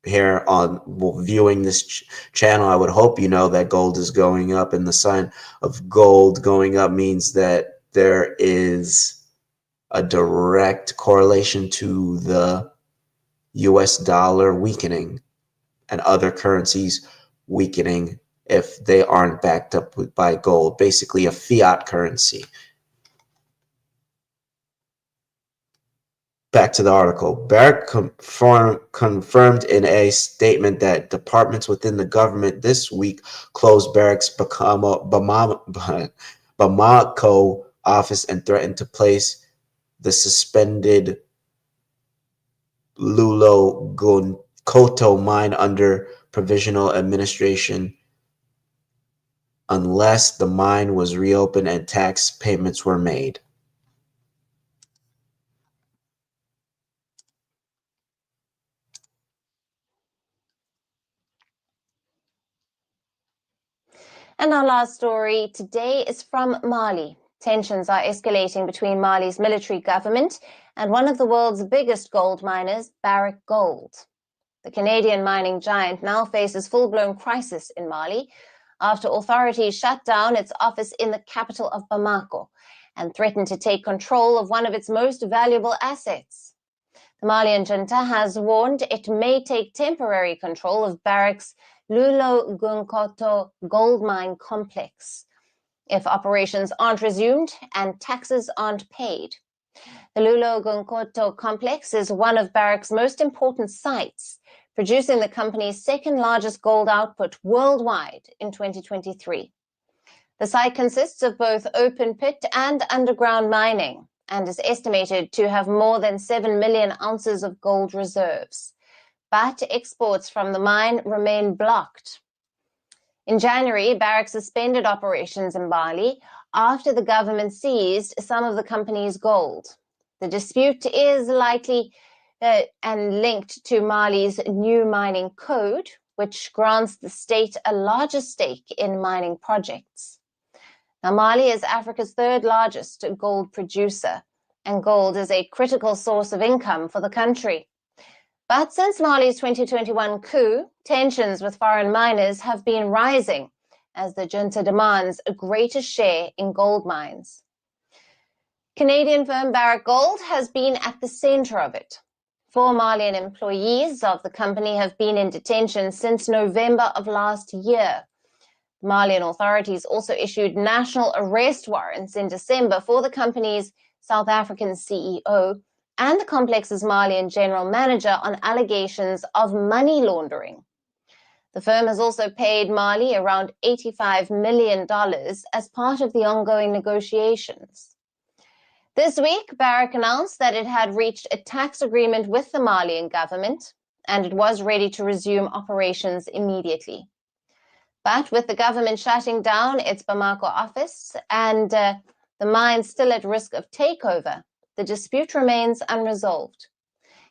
Here on viewing this channel, I would hope you know that gold is going up, and the sign of gold going up means that there is a direct correlation to the US dollar weakening and other currencies weakening if they aren't backed up by gold, basically a fiat currency. Back to the article. Barrick confirmed in a statement that departments within the government this week closed Barrick's Bamako office and threatened to place the suspended Lulo Gunkoto mine under provisional administration unless the mine was reopened and tax payments were made. And our last story today is from Mali. Tensions are escalating between Mali's military government and one of the world's biggest gold miners, Barrick Gold. The Canadian mining giant now faces full-blown crisis in Mali after authorities shut down its office in the capital of Bamako and threatened to take control of one of its most valuable assets. The Malian junta has warned it may take temporary control of Barrick's Lulo Gunkoto gold mine complex if operations aren't resumed and taxes aren't paid. The Lulo Gunkoto complex is one of Barrick's most important sites, producing the company's second largest gold output worldwide in 2023. The site consists of both open pit and underground mining and is estimated to have more than 7 million ounces of gold reserves. But exports from the mine remain blocked. In January, Barrick suspended operations in Mali after the government seized some of the company's gold. The dispute is likely and linked to Mali's new mining code, which grants the state a larger stake in mining projects. Now, Mali is Africa's third largest gold producer, and gold is a critical source of income for the country. But since Mali's 2021 coup, tensions with foreign miners have been rising as the junta demands a greater share in gold mines. Canadian firm Barrick Gold has been at the center of it. 4 Malian employees of the company have been in detention since November of last year. Malian authorities also issued national arrest warrants in December for the company's South African CEO and the complex's Malian general manager on allegations of money laundering. The firm has also paid Mali around $85 million as part of the ongoing negotiations. This week, Barrick announced that it had reached a tax agreement with the Malian government and it was ready to resume operations immediately. But with the government shutting down its Bamako office and the mine still at risk of takeover, the dispute remains unresolved.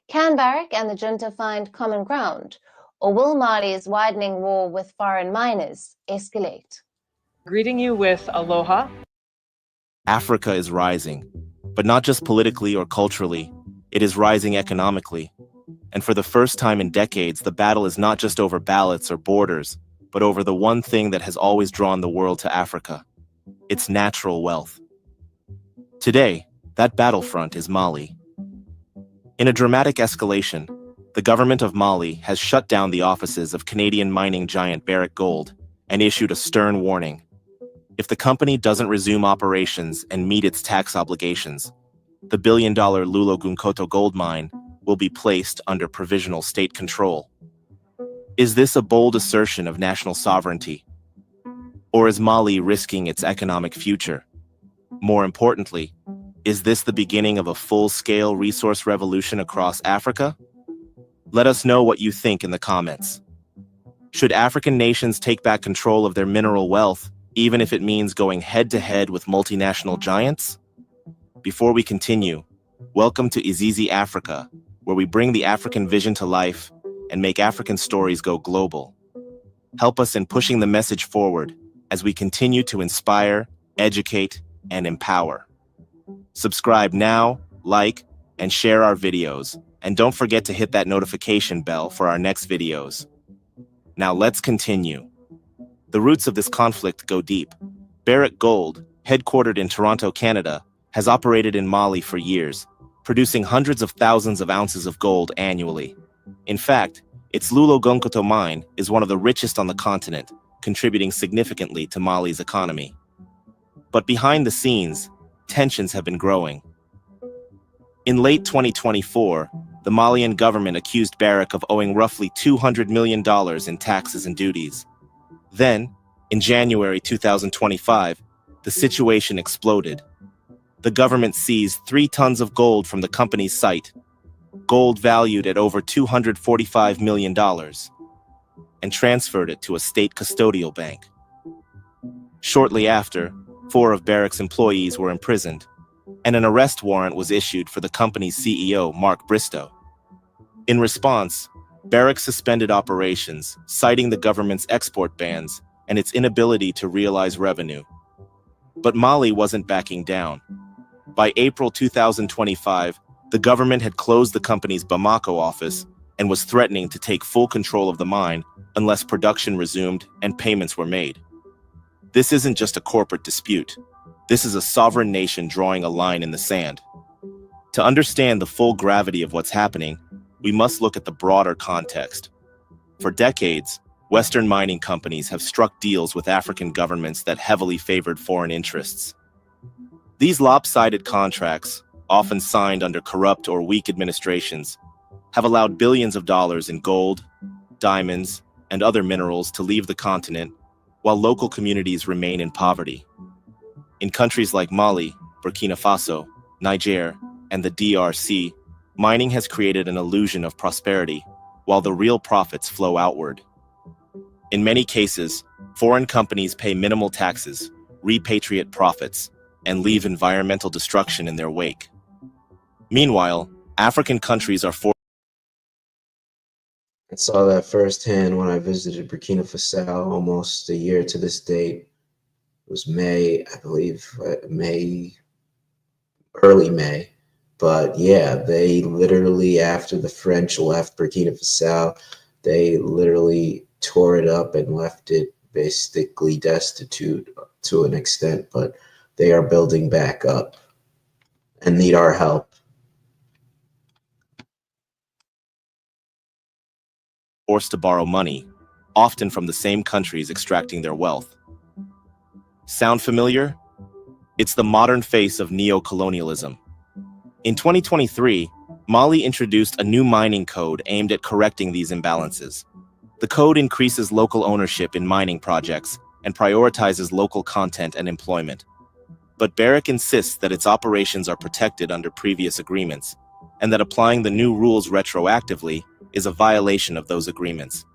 Can Barrick and the junta find common ground, or will Mali's widening war with foreign miners escalate? Greeting you with aloha. Africa is rising, but not just politically or culturally, it is rising economically. And for the first time in decades, the battle is not just over ballots or borders, but over the one thing that has always drawn the world to Africa: its natural wealth. Today, that battlefront is Mali. In a dramatic escalation, the government of Mali has shut down the offices of Canadian mining giant Barrick Gold and issued a stern warning. If the company doesn't resume operations and meet its tax obligations, the billion-dollar Loulo-Gounkoto gold mine will be placed under provisional state control. Is this a bold assertion of national sovereignty? Or is Mali risking its economic future? More importantly, is this the beginning of a full-scale resource revolution across Africa? Let us know what you think in the comments. Should African nations take back control of their mineral wealth, even if it means going head-to-head with multinational giants? Before we continue, welcome to Izizi Africa, where we bring the African vision to life and make African stories go global. Help us in pushing the message forward as we continue to inspire, educate, and empower. Subscribe now, like, and share our videos, and don't forget to hit that notification bell for our next videos. Now let's continue. The roots of this conflict go deep. Barrick Gold, headquartered in Toronto, Canada, has operated in Mali for years, producing hundreds of thousands of ounces of gold annually. In fact, its Loulo-Gounkoto mine is one of the richest on the continent, contributing significantly to Mali's economy. But behind the scenes, tensions have been growing. In late 2024, the Malian government accused Barrick of owing roughly $200 million in taxes and duties. Then, in January 2025, the situation exploded. The government seized 3 tons of gold from the company's site, gold valued at over $245 million, and transferred it to a state custodial bank. Shortly after, 4 of Barrick's employees were imprisoned, and an arrest warrant was issued for the company's CEO, Mark Bristow. In response, Barrick suspended operations, citing the government's export bans and its inability to realize revenue. But Mali wasn't backing down. By April 2025, the government had closed the company's Bamako office and was threatening to take full control of the mine unless production resumed and payments were made. This isn't just a corporate dispute. This is a sovereign nation drawing a line in the sand. To understand the full gravity of what's happening, we must look at the broader context. For decades, Western mining companies have struck deals with African governments that heavily favored foreign interests. These lopsided contracts, often signed under corrupt or weak administrations, have allowed billions of dollars in gold, diamonds, and other minerals to leave the continent, while local communities remain in poverty. In countries like Mali, Burkina Faso, Niger, and the DRC, mining has created an illusion of prosperity, while the real profits flow outward. In many cases, foreign companies pay minimal taxes, repatriate profits, and leave environmental destruction in their wake. Meanwhile, African countries are forced. I saw that firsthand when I visited Burkina Faso almost a year to this date. It was May, I believe, early May. But yeah, they literally, after the French left Burkina Faso, they literally tore it up and left it basically destitute to an extent, but they are building back up and need our help. Forced to borrow money, often from the same countries extracting their wealth. Sound familiar? It's the modern face of neo-colonialism. In 2023, Mali introduced a new mining code aimed at correcting these imbalances. The code increases local ownership in mining projects and prioritizes local content and employment. But Barrick insists that its operations are protected under previous agreements, and that applying the new rules retroactively is a violation of those agreements.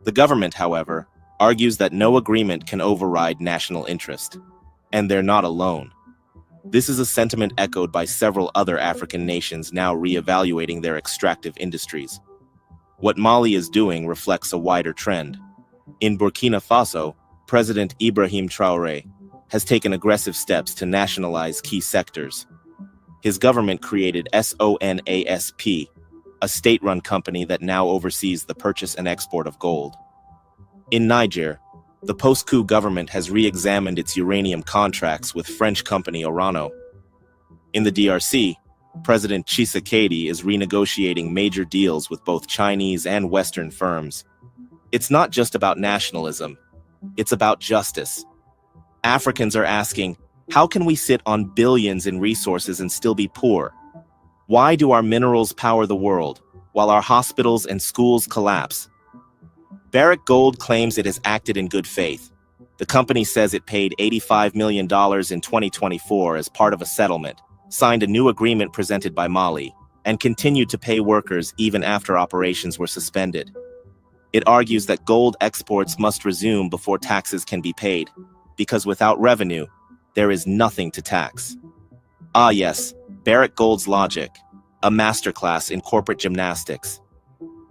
The government, however, argues that no agreement can override national interest, and they're not alone. This is a sentiment echoed by several other African nations now re-evaluating their extractive industries. What Mali is doing reflects a wider trend. In Burkina Faso, President Ibrahim Traoré has taken aggressive steps to nationalize key sectors. His government created SONASP, a state-run company that now oversees the purchase and export of gold. In Niger, the post-coup government has re-examined its uranium contracts with French company Orano. In the DRC, President Tshisekedi is renegotiating major deals with both Chinese and Western firms. It's not just about nationalism, it's about justice. Africans are asking, how can we sit on billions in resources and still be poor? Why do our minerals power the world, while our hospitals and schools collapse? Barrick Gold claims it has acted in good faith. The company says it paid $85 million in 2024 as part of a settlement, signed a new agreement presented by Mali, and continued to pay workers even after operations were suspended. It argues that gold exports must resume before taxes can be paid, because without revenue, there is nothing to tax. Ah yes, Barrick Gold's logic, a masterclass in corporate gymnastics.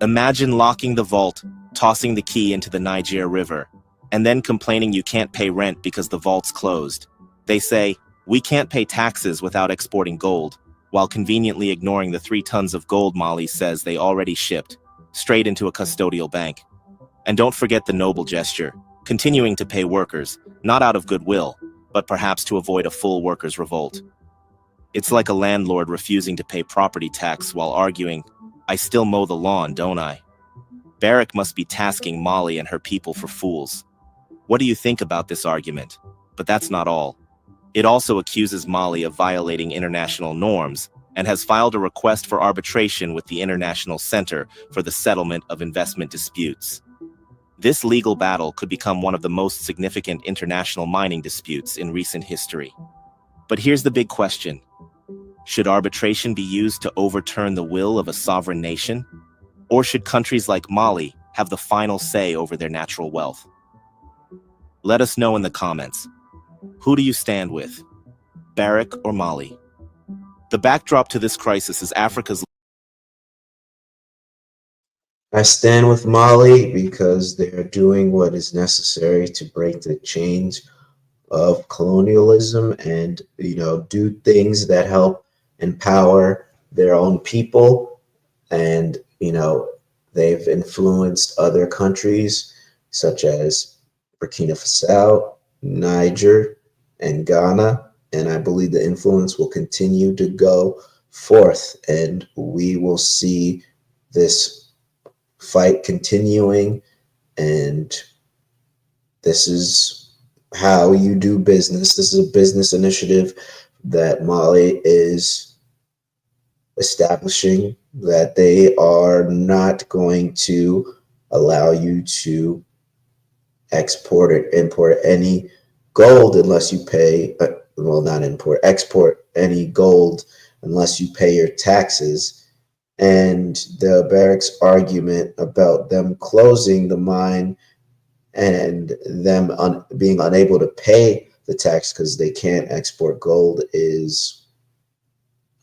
Imagine locking the vault, tossing the key into the Niger River, and then complaining you can't pay rent because the vault's closed. They say, we can't pay taxes without exporting gold, while conveniently ignoring the 3 tons of gold Mali says they already shipped, straight into a custodial bank. And don't forget the noble gesture, continuing to pay workers, not out of goodwill, but perhaps to avoid a full workers' revolt. It's like a landlord refusing to pay property tax while arguing, I still mow the lawn, don't I? Barrick must be tasking Mali and her people for fools. What do you think about this argument? But that's not all. It also accuses Mali of violating international norms and has filed a request for arbitration with the International Center for the Settlement of Investment Disputes. This legal battle could become one of the most significant international mining disputes in recent history. But here's the big question. Should arbitration be used to overturn the will of a sovereign nation? Or should countries like Mali have the final say over their natural wealth? Let us know in the comments. Who do you stand with? Barrick or Mali? The backdrop to this crisis is Africa's. I stand with Mali because they are doing what is necessary to break the chains of colonialism and, do things that help empower their own people. And, they've influenced other countries such as Burkina Faso, Niger, and Ghana. And I believe the influence will continue to go forth, and we will see this fight continuing. And this is how you do business. This is a business initiative that Mali is establishing, that they are not going to allow you to export or import any gold unless you pay, not import, export any gold unless you pay your taxes. And the Barrick's argument about them closing the mine and them being unable to pay the tax because they can't export gold is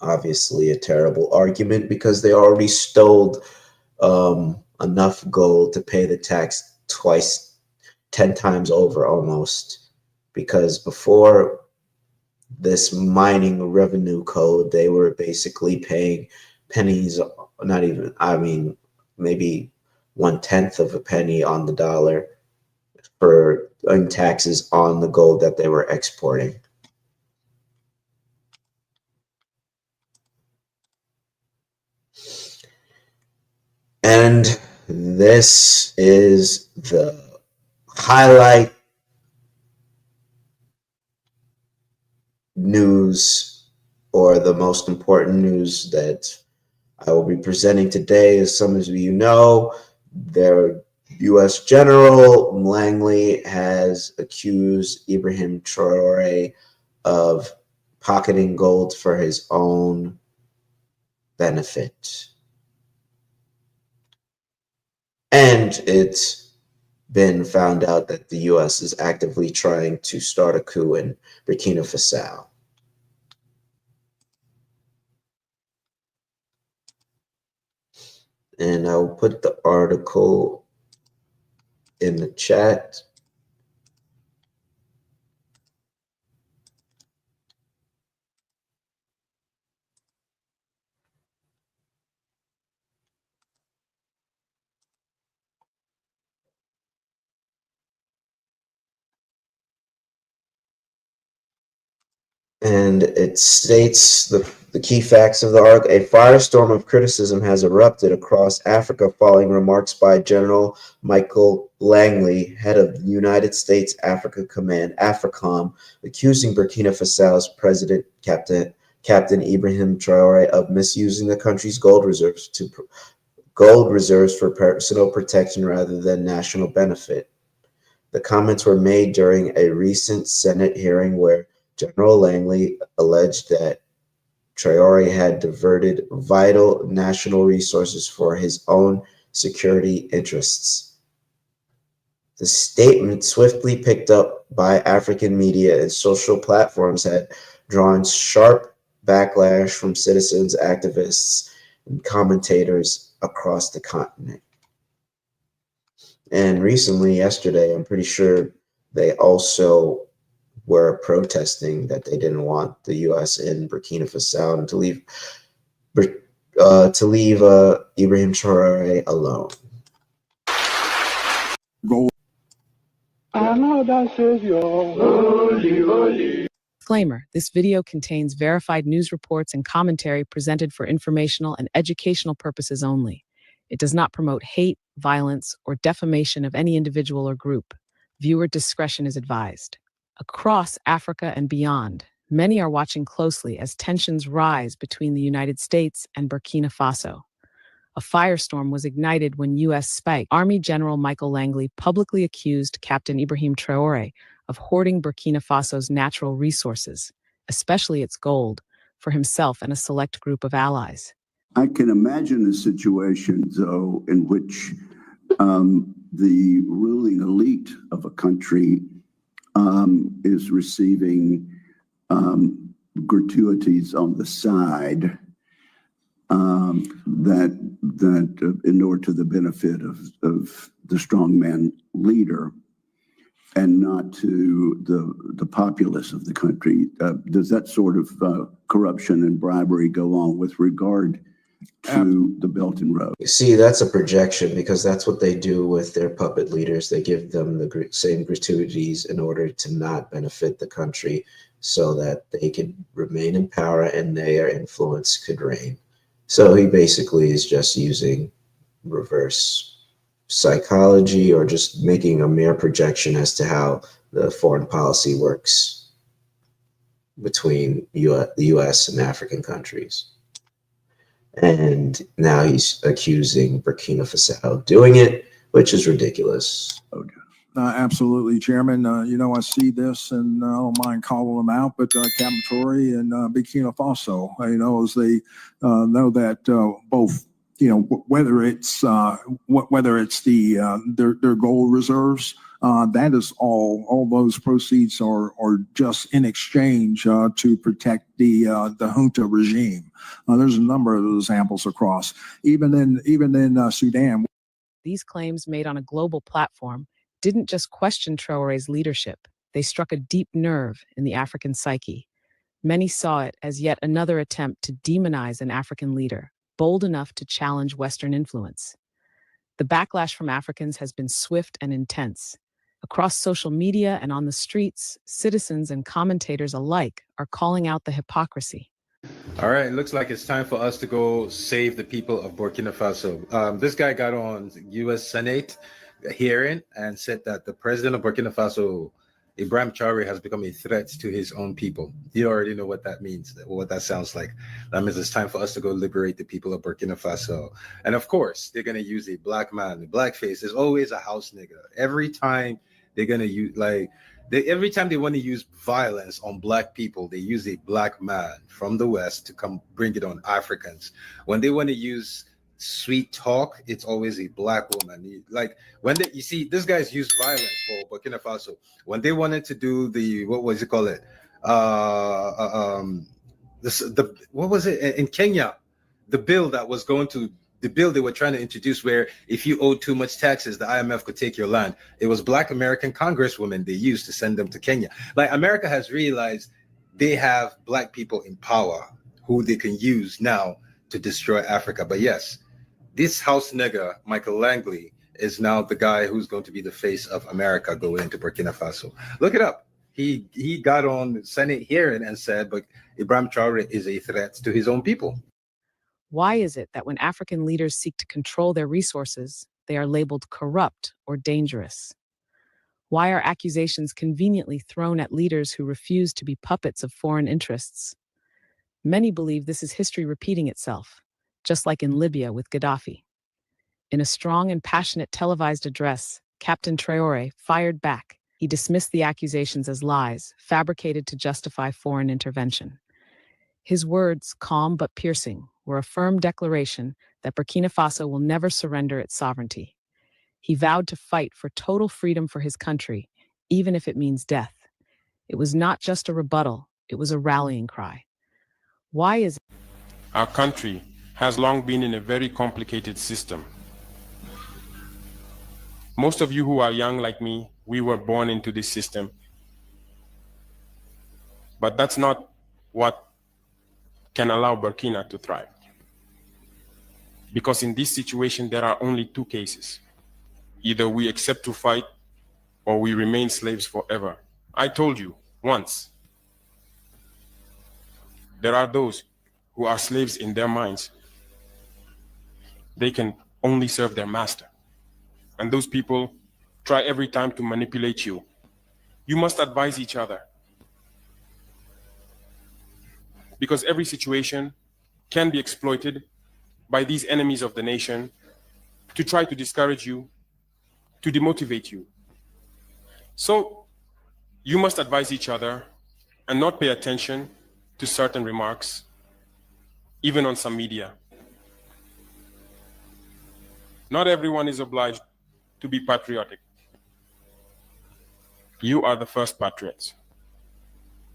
obviously a terrible argument, because they already stole enough gold to pay the tax 10 times over almost. Because before this mining revenue code, they were basically paying pennies, not even, maybe 1/10 of a penny on the dollar for taxes on the gold that they were exporting. And this is the highlight news, or the most important news that I will be presenting today. As some of you know, their U.S. General Langley has accused Ibrahim Traore of pocketing gold for his own benefit. And it's been found out that the U.S. is actively trying to start a coup in Burkina Faso. And I'll put the article in the chat. And it states the key facts of the article. A firestorm of criticism has erupted across Africa following remarks by General Michael Langley, head of the United States Africa Command, AFRICOM, accusing Burkina Faso's president, Captain Ibrahim Traore, of misusing the country's gold reserves for personal protection rather than national benefit. The comments were made during a recent Senate hearing where General Langley alleged that Traore had diverted vital national resources for his own security interests. The statement, swiftly picked up by African media and social platforms, had drawn sharp backlash from citizens, activists, and commentators across the continent. And recently, yesterday, I'm pretty sure they also were protesting that they didn't want the U.S. in Burkina Faso and to leave Ibrahim Traore alone. Disclaimer: this video contains verified news reports and commentary presented for informational and educational purposes only. It does not promote hate, violence, or defamation of any individual or group. Viewer discretion is advised. Across Africa and beyond, many are watching closely as tensions rise between the United States and Burkina Faso. A firestorm was ignited when U.S. spy Army General Michael Langley publicly accused Captain Ibrahim Traore of hoarding Burkina Faso's natural resources, especially its gold, for himself and a select group of allies. I can imagine a situation, though, in which the ruling elite of a country is receiving gratuities on the side that inure to the benefit of the strongman leader and not to the populace of the country. Does that sort of corruption and bribery go on with regard to the Belt and Road? See, that's a projection because that's what they do with their puppet leaders. They give them the same gratuities in order to not benefit the country so that they can remain in power and their influence could reign. So he basically is just using reverse psychology or just making a mere projection as to how the foreign policy works between the US and African countries. And now he's accusing Burkina Faso of doing it, which is ridiculous. Okay. Absolutely, Chairman. I see this and I don't mind calling them out, but Captain Traore and Burkina Faso, as they know that both, whether it's their gold reserves, that is all those proceeds are just in exchange to protect the junta regime. There's a number of examples across, even in Sudan. These claims made on a global platform didn't just question Traore's leadership, they struck a deep nerve in the African psyche. Many saw it as yet another attempt to demonize an African leader, bold enough to challenge Western influence. The backlash from Africans has been swift and intense. Across social media and on the streets, citizens and commentators alike are calling out the hypocrisy. All right, it looks like it's time for us to go save the people of Burkina Faso. This guy got on U.S. Senate hearing and said that the president of Burkina Faso, Ibrahim Traore, has become a threat to his own people. You already know what that means, what that sounds like. That means it's time for us to go liberate the people of Burkina Faso. And of course, they're going to use a black man. The blackface is always a house nigga. Every time they're going to use, every time they want to use violence on black people, they use a black man from the West to come bring it on Africans. When they want to use sweet talk, it's always a black woman. You see, this guy's used violence for Burkina Faso. When they wanted to do what was it called? What was it in Kenya? The bill they were trying to introduce, where if you owe too much taxes, the IMF could take your land. It was black American congresswomen they used to send them to Kenya. America has realized they have black people in power who they can use now to destroy Africa. But yes, this house nigger, Michael Langley, is now the guy who's going to be the face of America going into Burkina Faso. Look it up. He got on Senate hearing and said, but Ibrahim Traore is a threat to his own people. Why is it that when African leaders seek to control their resources, they are labeled corrupt or dangerous? Why are accusations conveniently thrown at leaders who refuse to be puppets of foreign interests? Many believe this is history repeating itself, just like in Libya with Gaddafi. In a strong and passionate televised address, Captain Traore fired back. He dismissed the accusations as lies, fabricated to justify foreign intervention. His words, calm but piercing, were a firm declaration that Burkina Faso will never surrender its sovereignty. He vowed to fight for total freedom for his country, even if it means death. It was not just a rebuttal, it was a rallying cry. Why is it? Our country has long been in a very complicated system. Most of you who are young like me, we were born into this system. But that's not what can allow Burkina to thrive. Because in this situation, there are only two cases. Either we accept to fight or we remain slaves forever. I told you once, there are those who are slaves in their minds. They can only serve their master. And those people try every time to manipulate you. You must advise each other. Because every situation can be exploited by these enemies of the nation to try to discourage you, to demotivate you. So you must advise each other and not pay attention to certain remarks, even on some media. Not everyone is obliged to be patriotic. You are the first patriots.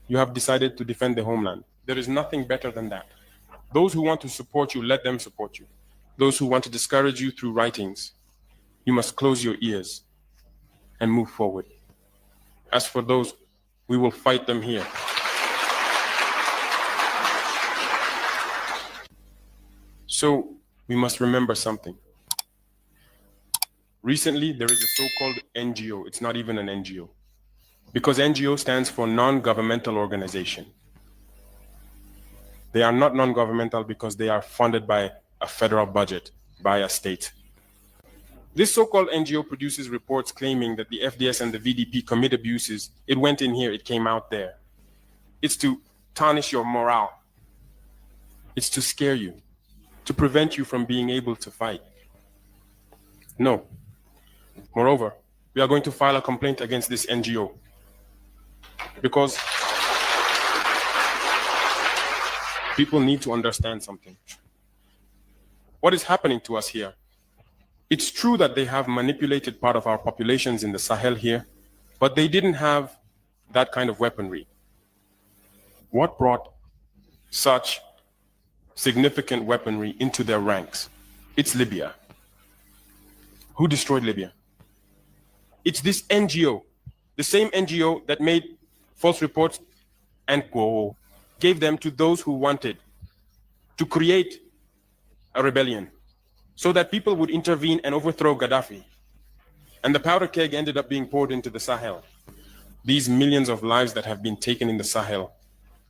You have decided to defend the homeland. There is nothing better than that. Those who want to support you, let them support you. Those who want to discourage you through writings, you must close your ears and move forward. As for those, we will fight them here. So we must remember something. Recently, there is a so-called NGO. It's not even an NGO. Because NGO stands for non-governmental organization. They are not non-governmental because they are funded by a federal budget, by a state. This so-called NGO produces reports claiming that the FDS and the VDP commit abuses. It went in here, it came out there. It's to tarnish your morale. It's to scare you, to prevent you from being able to fight. No. Moreover, we are going to file a complaint against this NGO because people need to understand something. What is happening to us here? It's true that they have manipulated part of our populations in the Sahel here, but they didn't have that kind of weaponry. What brought such significant weaponry into their ranks? It's Libya. Who destroyed Libya? It's this NGO, the same NGO that made false reports and gave them to those who wanted to create a rebellion so that people would intervene and overthrow Gaddafi. And the powder keg ended up being poured into the Sahel. These millions of lives that have been taken in the Sahel,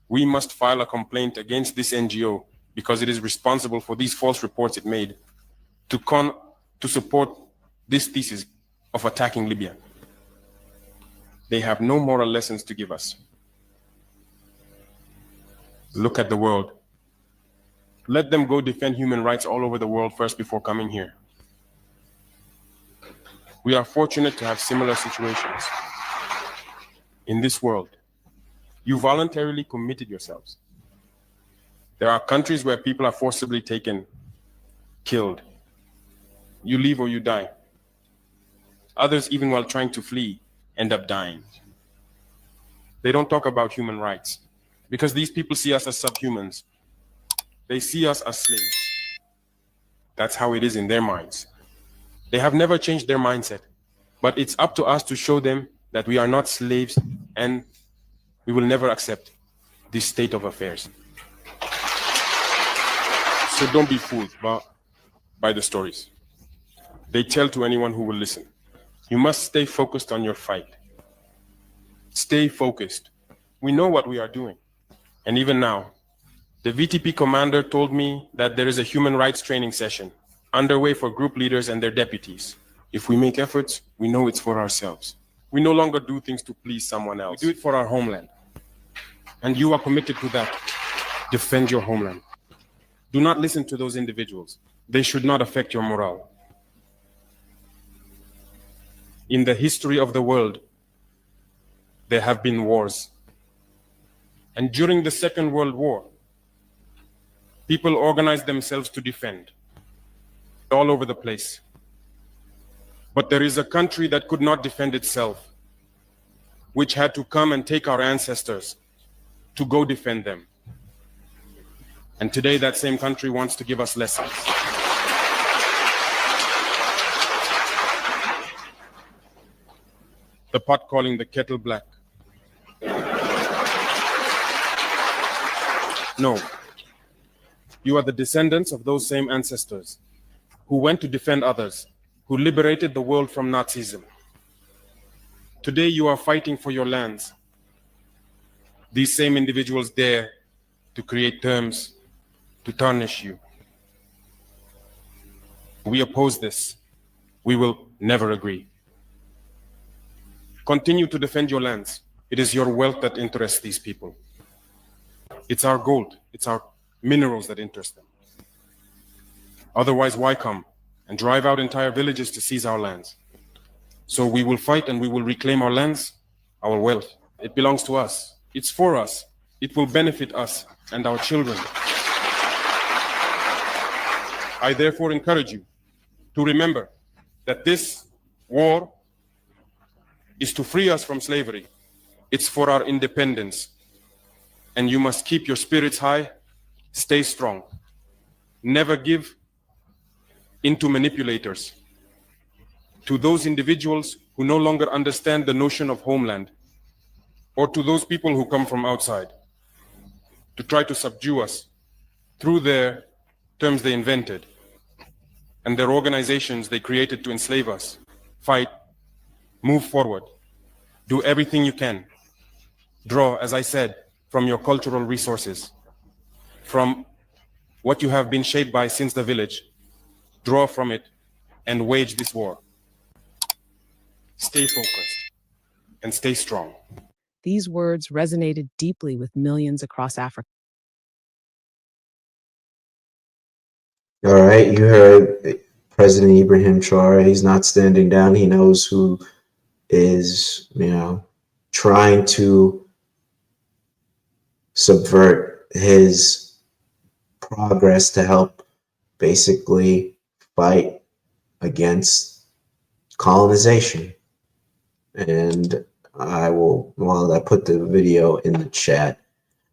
we must file a complaint against this NGO because it is responsible for these false reports it made to support this thesis of attacking Libya. They have no moral lessons to give us. Look at the world. Let them go defend human rights all over the world first before coming here. We are fortunate to have similar situations in this world. You voluntarily committed yourselves. There are countries where people are forcibly taken, killed. You leave or you die. Others, even while trying to flee, end up dying. They don't talk about human rights because these people see us as subhumans. They see us as slaves. That's how it is in their minds. They have never changed their mindset, but it's up to us to show them that we are not slaves and we will never accept this state of affairs. So don't be fooled by the stories. They tell to anyone who will listen. You must stay focused on your fight. Stay focused. We know what we are doing. And even now, the VTP commander told me that there is a human rights training session underway for group leaders and their deputies. If we make efforts, we know it's for ourselves. We no longer do things to please someone else. We do it for our homeland. And you are committed to that. Defend your homeland. Do not listen to those individuals. They should not affect your morale. In the history of the world, there have been wars. And during the Second World War, people organized themselves to defend all over the place. But there is a country that could not defend itself, which had to come and take our ancestors to go defend them. And today that same country wants to give us lessons. The pot calling the kettle black. No, you are the descendants of those same ancestors who went to defend others, who liberated the world from Nazism. Today you are fighting for your lands. These same individuals dare to create terms to tarnish you. We oppose this. We will never agree. Continue to defend your lands. It is your wealth that interests these people. It's our gold, it's our minerals that interest them. Otherwise, why come and drive out entire villages to seize our lands? So we will fight and we will reclaim our lands, our wealth. It belongs to us. It's for us. It will benefit us and our children. I therefore encourage you to remember that this war is to free us from slavery. It's for our independence. And you must keep your spirits high, stay strong. Never give into manipulators, to those individuals who no longer understand the notion of homeland, or to those people who come from outside to try to subdue us through their terms they invented and their organizations they created to enslave us. Fight, move forward, do everything you can. Draw, as I said, from your cultural resources, from what you have been shaped by since the village. Draw from it and wage this war. Stay focused and stay strong. These words resonated deeply with millions across Africa. All right, you heard President Ibrahim Traore. He's not standing down. He knows who is, trying to subvert his progress to help basically fight against colonization. And I put the video in the chat.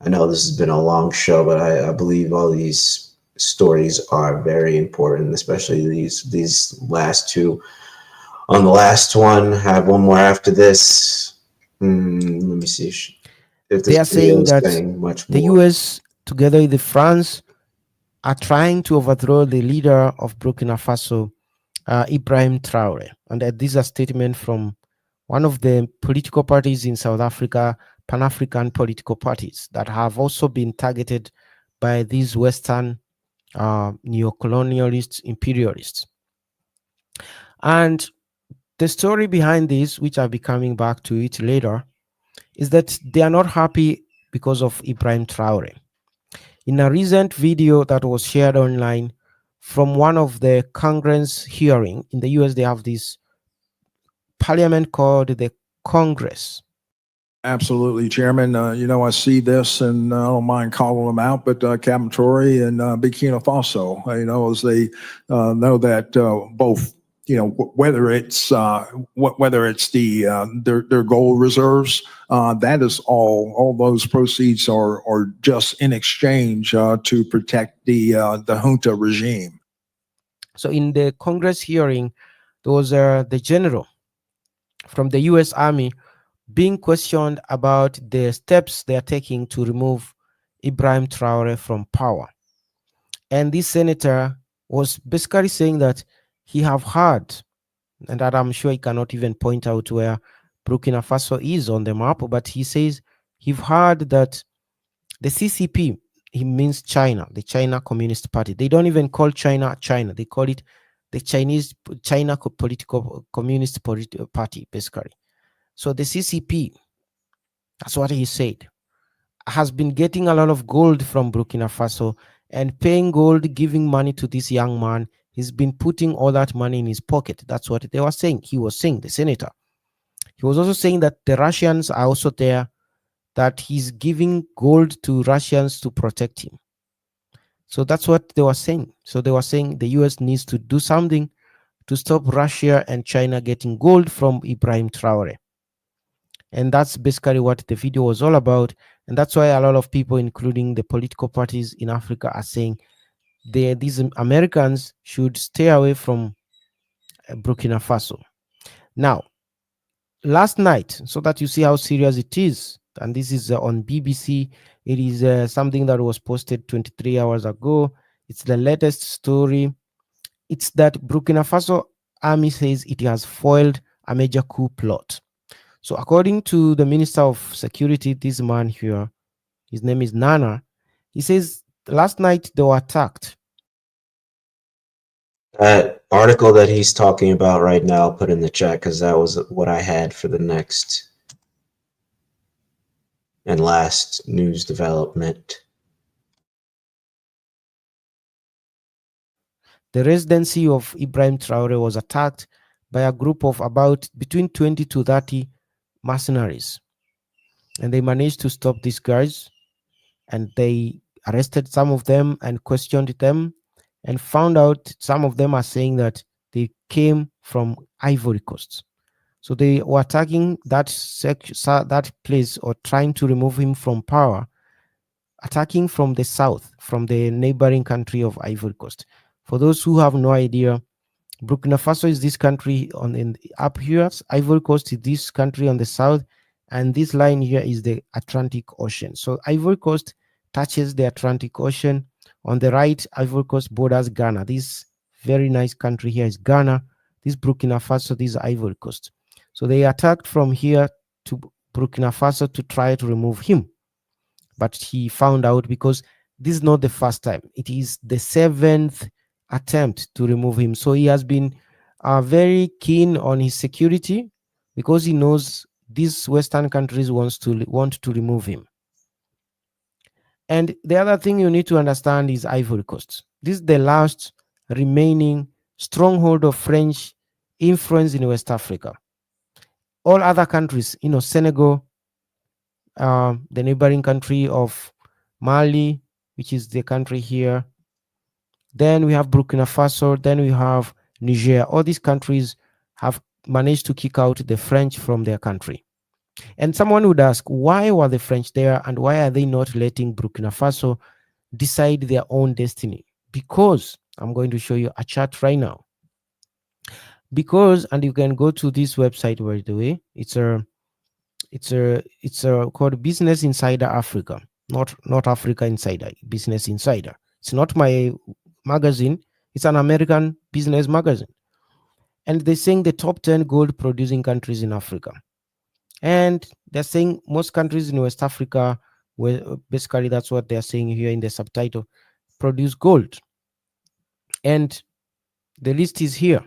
I know this has been a long show, but I believe all these stories are very important, especially these last two. On the last one, I have one more after this. Let me see if they are saying that much the more. US, together with France, are trying to overthrow the leader of Burkina Faso, Ibrahim Traore. And this is a statement from one of the political parties in South Africa, Pan-African political parties that have also been targeted by these Western neo-colonialist imperialists. And the story behind this, which I'll be coming back to it later, is that they are not happy because of Ibrahim Traore. In a recent video that was shared online from one of the Congress hearing in the US, they have this parliament called the Congress. Absolutely, Chairman. I see this, and I don't mind calling them out, but Captain Tory and Burkina Faso, as they know that both, whether it's their gold reserves, that is all those proceeds are just in exchange to protect the junta regime. So in the Congress hearing, there was the general from the US Army being questioned about the steps they are taking to remove Ibrahim Traore from power. And this senator was basically saying that he have heard, and that I'm sure he cannot even point out where, Burkina Faso is on the map, but he says he've heard that the CCP, he means China, the China Communist Party. They don't even call China China. They call it the China Political Communist Party, basically. So the CCP, that's what he said, has been getting a lot of gold from Burkina Faso and paying gold, giving money to this young man. He's been putting all that money in his pocket. That's what they were saying. He was saying, the senator. He was also saying that the Russians are also there, that he's giving gold to Russians to protect him. So that's what they were saying. So they were saying the US needs to do something to stop Russia and China getting gold from Ibrahim Traore. And that's basically what the video was all about. And that's why a lot of people, including the political parties in Africa, are saying these Americans should stay away from Burkina Faso. Now, last night, so that you see how serious it is, and this is on BBC, it is something that was posted 23 hours ago. It's the latest story. It's that Burkina Faso army says it has foiled a major coup plot. So according to the Minister of Security, this man here, his name is Nana, he says last night they were attacked. That article that he's talking about right now, I'll put in the chat because that was what I had for the next and last news development. The residency of Ibrahim Traore was attacked by a group of about between 20 to 30 mercenaries. And they managed to stop these guys, and they arrested some of them and questioned them and found out some of them are saying that they came from Ivory Coast. So they were attacking that place, or trying to remove him from power, attacking from the south, from the neighboring country of Ivory Coast. For those who have no idea, Burkina Faso is this country up here. Ivory Coast is this country on the south, and this line here is the Atlantic Ocean. So Ivory Coast touches the Atlantic Ocean. On the right, Ivory Coast borders Ghana. This very nice country here is Ghana. This Burkina Faso, this is Ivory Coast. So they attacked from here to Burkina Faso to try to remove him. But he found out, because this is not the first time. It is the 7th attempt to remove him. So he has been very keen on his security, because he knows these Western countries want to remove him. And the other thing you need to understand is Ivory Coast. This is the last remaining stronghold of French influence in West Africa. All other countries, Senegal, the neighboring country of Mali, which is the country here. Then we have Burkina Faso. Then we have Niger. All these countries have managed to kick out the French from their country. And someone would ask, why were the French there, and why are they not letting Burkina Faso decide their own destiny? Because I'm going to show you a chart right now. Because, and you can go to this website, by the way, it's called Business Insider Africa, not Africa Insider, Business Insider. It's not my magazine. It's an American business magazine. And they're saying the top 10 gold producing countries in Africa. And they're saying most countries in West Africa, where basically that's what they're saying here in the subtitle, produce gold. And the list is here.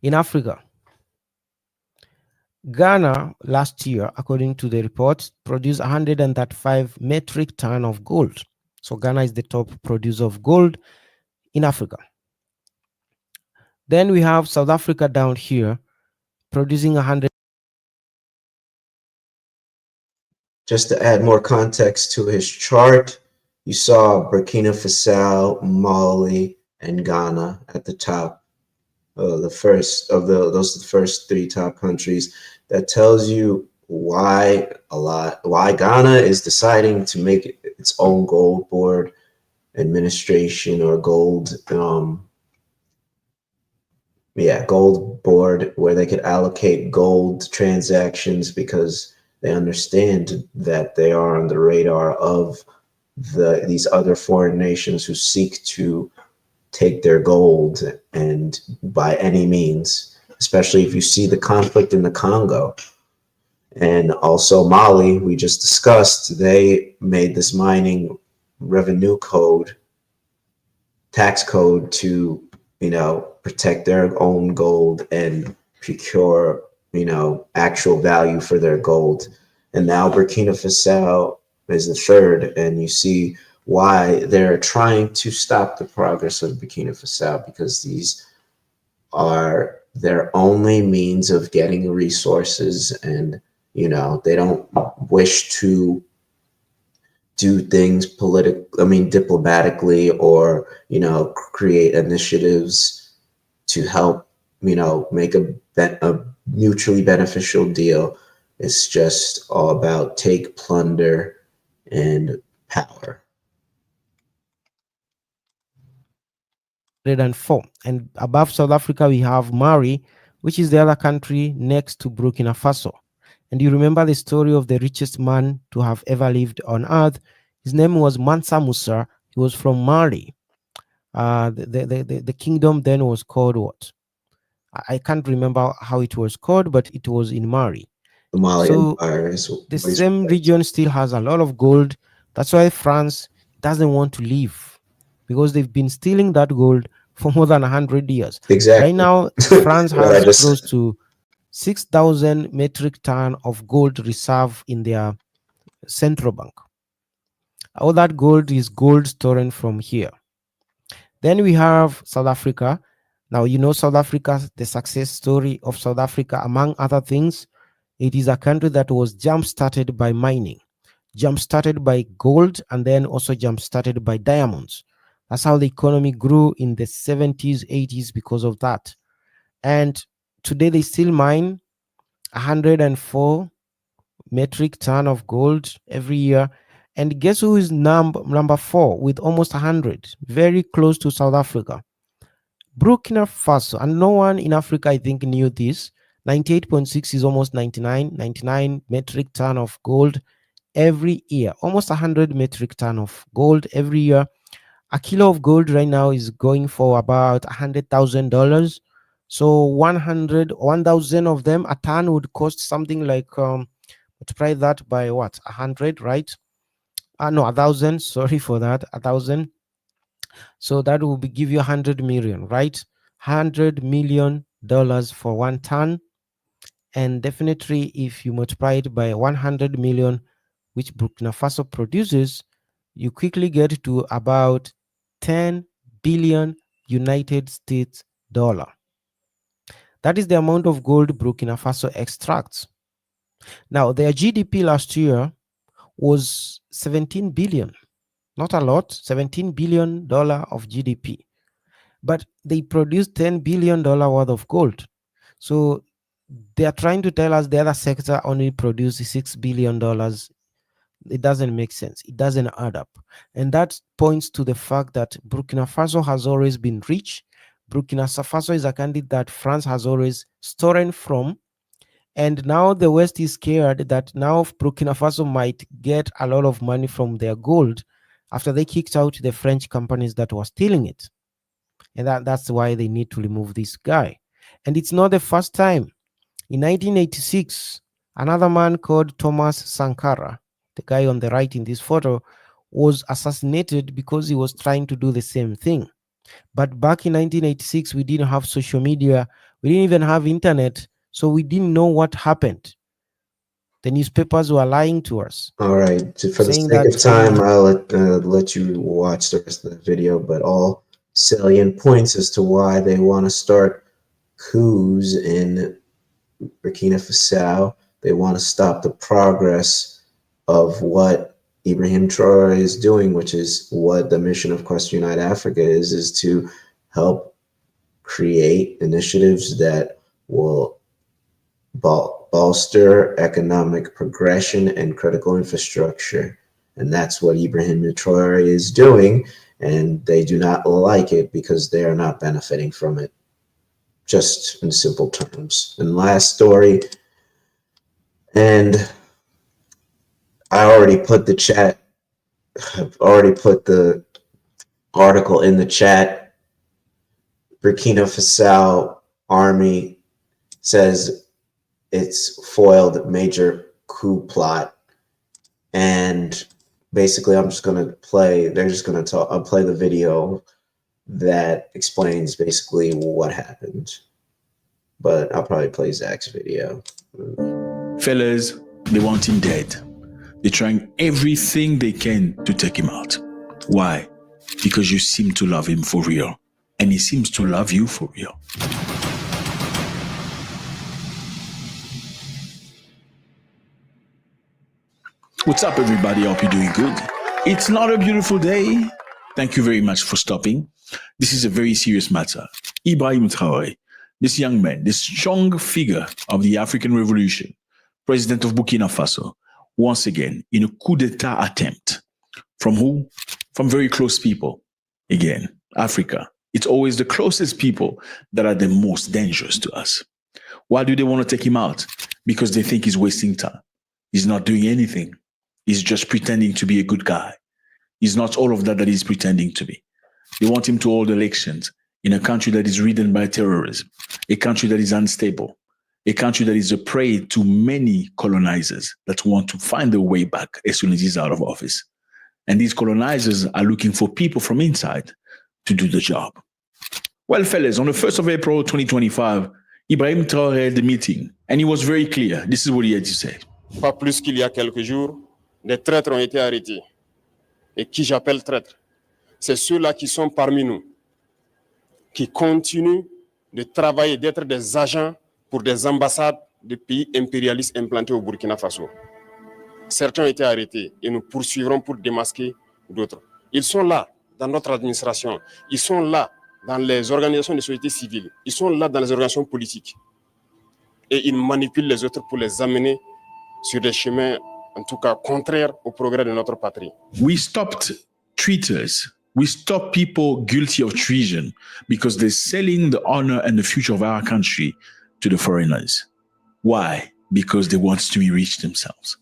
In Africa, Ghana last year, according to the report, produced 135 metric ton of gold. So Ghana is the top producer of gold in Africa. Then we have South Africa down here, producing 100. Just to add more context to his chart, you saw Burkina Faso, Mali, and Ghana at the top. Those are the first 3 top countries. That tells you why Ghana is deciding to make its own gold board administration, or gold board, where they could allocate gold transactions, because they understand that they are on the radar of these other foreign nations who seek to take their gold, and by any means. especially if you see the conflict in the Congo. And also Mali, we just discussed, they made this mining revenue code, tax code to, protect their own gold and procure, actual value for their gold. And now Burkina Faso is the third, and you see why they're trying to stop the progress of Burkina Faso, because these are their only means of getting resources, and they don't wish to do things diplomatically, or create initiatives to help make a mutually beneficial deal. It's just all about take, plunder, and power. 104. And above South Africa, we have Mali, which is the other country next to Burkina Faso. And you remember the story of the richest man to have ever lived on earth. His name was Mansa Musa. He was from Mali. The kingdom then was called what? I can't remember how it was called, but it was in Mali. The Mali So Empire the same region still has a lot of gold. That's why France doesn't want to leave, because they've been stealing that gold for more than 100 years. Exactly. Right now, France has close to 6,000 metric ton of gold reserve in their central bank. All that gold is gold stolen from here. Then we have South Africa. Now, South Africa, the success story of South Africa, among other things, it is a country that was jump-started by mining, jump-started by gold, and then also jump-started by diamonds. That's how the economy grew in the 70s, 80s because of that. And today they still mine 104 metric ton of gold every year. And guess who is number 4 with almost 100, very close to South Africa? Burkina Faso. And no one in Africa, I think, knew this. 98.6 is almost 99 metric ton of gold every year, almost 100 metric ton of gold every year. A kilo of gold right now is going for about $100,000. So 1,000 of them, a ton would cost something like multiply that by what? 100, right? No, 1,000. Sorry for that. 1,000. So that will give you 100 million, right? $100 million for 1 ton. And definitely, if you multiply it by 100 million, which Burkina Faso produces, you quickly get to about 10 billion United States dollar. That is the amount of gold Burkina Faso extracts. Now, their GDP last year was 17 billion. Not a lot, $17 billion of GDP. But they produced $10 billion worth of gold. So they are trying to tell us the other sector only produces $6 billion. It doesn't make sense. It doesn't add up. And that points to the fact that Burkina Faso has always been rich. Burkina Faso is a country that France has always stolen from. And now the West is scared that now Burkina Faso might get a lot of money from their gold after they kicked out the French companies that were stealing it. And that's why they need to remove this guy. And it's not the first time. In 1986, another man called Thomas Sankara, the guy on the right in this photo, was assassinated because he was trying to do the same thing. But back in 1986, we didn't have social media. We didn't even have internet. So we didn't know what happened. The newspapers were lying to us. All right. For the sake of time, I'll let you watch the rest of the video, but all salient points as to why they want to start coups in Burkina Faso. They want to stop the progress of what Ibrahim Traore is doing, which is what the mission of Quest Unite Africa is to help create initiatives that will bolster economic progression and critical infrastructure. And that's what Ibrahim Traore is doing, and they do not like it because they are not benefiting from it, just in simple terms. And last story, and I already put the chat, I've already put the article in the chat. Burkina Faso army says it's foiled major coup plot. And basically, I'm just going to play, they're just going to talk, I'll play the video that explains basically what happened. But I'll probably play Zach's video. Fellas, they want him dead. They're trying everything they can to take him out. Why? Because you seem to love him for real. And he seems to love you for real. What's up, everybody? Hope you're doing good. It's not a beautiful day. Thank you very much for stopping. This is a very serious matter. Ibrahim Traoré, this young man, this strong figure of the African Revolution, president of Burkina Faso, once again in a coup d'etat attempt. From who? From very close people. Again, Africa. It's always the closest people that are the most dangerous to us. Why do they want to take him out? Because they think he's wasting time. He's not doing anything. He's just pretending to be a good guy. He's not all of that he's pretending to be. They want him to hold elections in a country that is ridden by terrorism, a country that is unstable, a country that is a prey to many colonizers that want to find their way back as soon as he's out of office. And these colonizers are looking for people from inside to do the job. Well, fellas, on the 1st of April, 2025, Ibrahim Traoré had the meeting, and he was very clear. This is what he had to say. Pas plus qu'il y a quelques jours, des traîtres ont été arrêtés. Et qui j'appelle traîtres, c'est ceux-là qui sont parmi nous, qui continuent de travailler, d'être des agents pour des ambassades de pays impérialistes implantés au Burkina Faso. Certains ont été arrêtés et nous poursuivrons pour démasquer d'autres. Ils sont là dans notre administration, ils sont là dans les organisations de société civile, ils sont là dans les organisations politiques. Et ils manipulent les autres pour les amener sur des chemins, en tout cas, contraires au progrès de notre patrie. We stopped traitors. We stopped people guilty of treason because they're selling the honor and the future of our country to the foreigners. Why? Because they want to enrich themselves.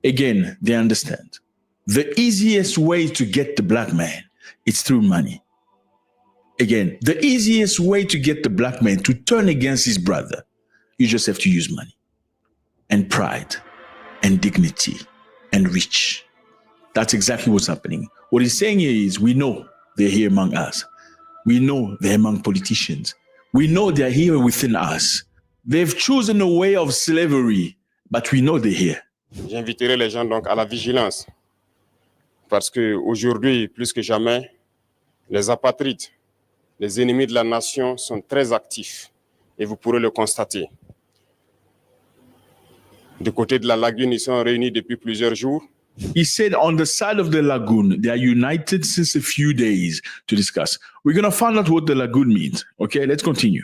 Again, they understand. The easiest way to get the black man is through money. Again, the easiest way to get the black man to turn against his brother, you just have to use money and pride and dignity and reach. That's exactly what's happening. What he's saying here is, we know they're here among us. We know they're among politicians. We know they're here within us. They've chosen a way of slavery, but we know they're here. J'inviterai les gens donc à la vigilance, parce qu'aujourd'hui, plus que jamais, les apatrides, les ennemis de la nation sont très actifs, et vous pourrez le constater. Du côté de la lagune, ils sont réunis depuis plusieurs jours. He said on the side of the lagoon, they are united since a few days to discuss. We're going to find out what the lagoon means. Okay, let's continue.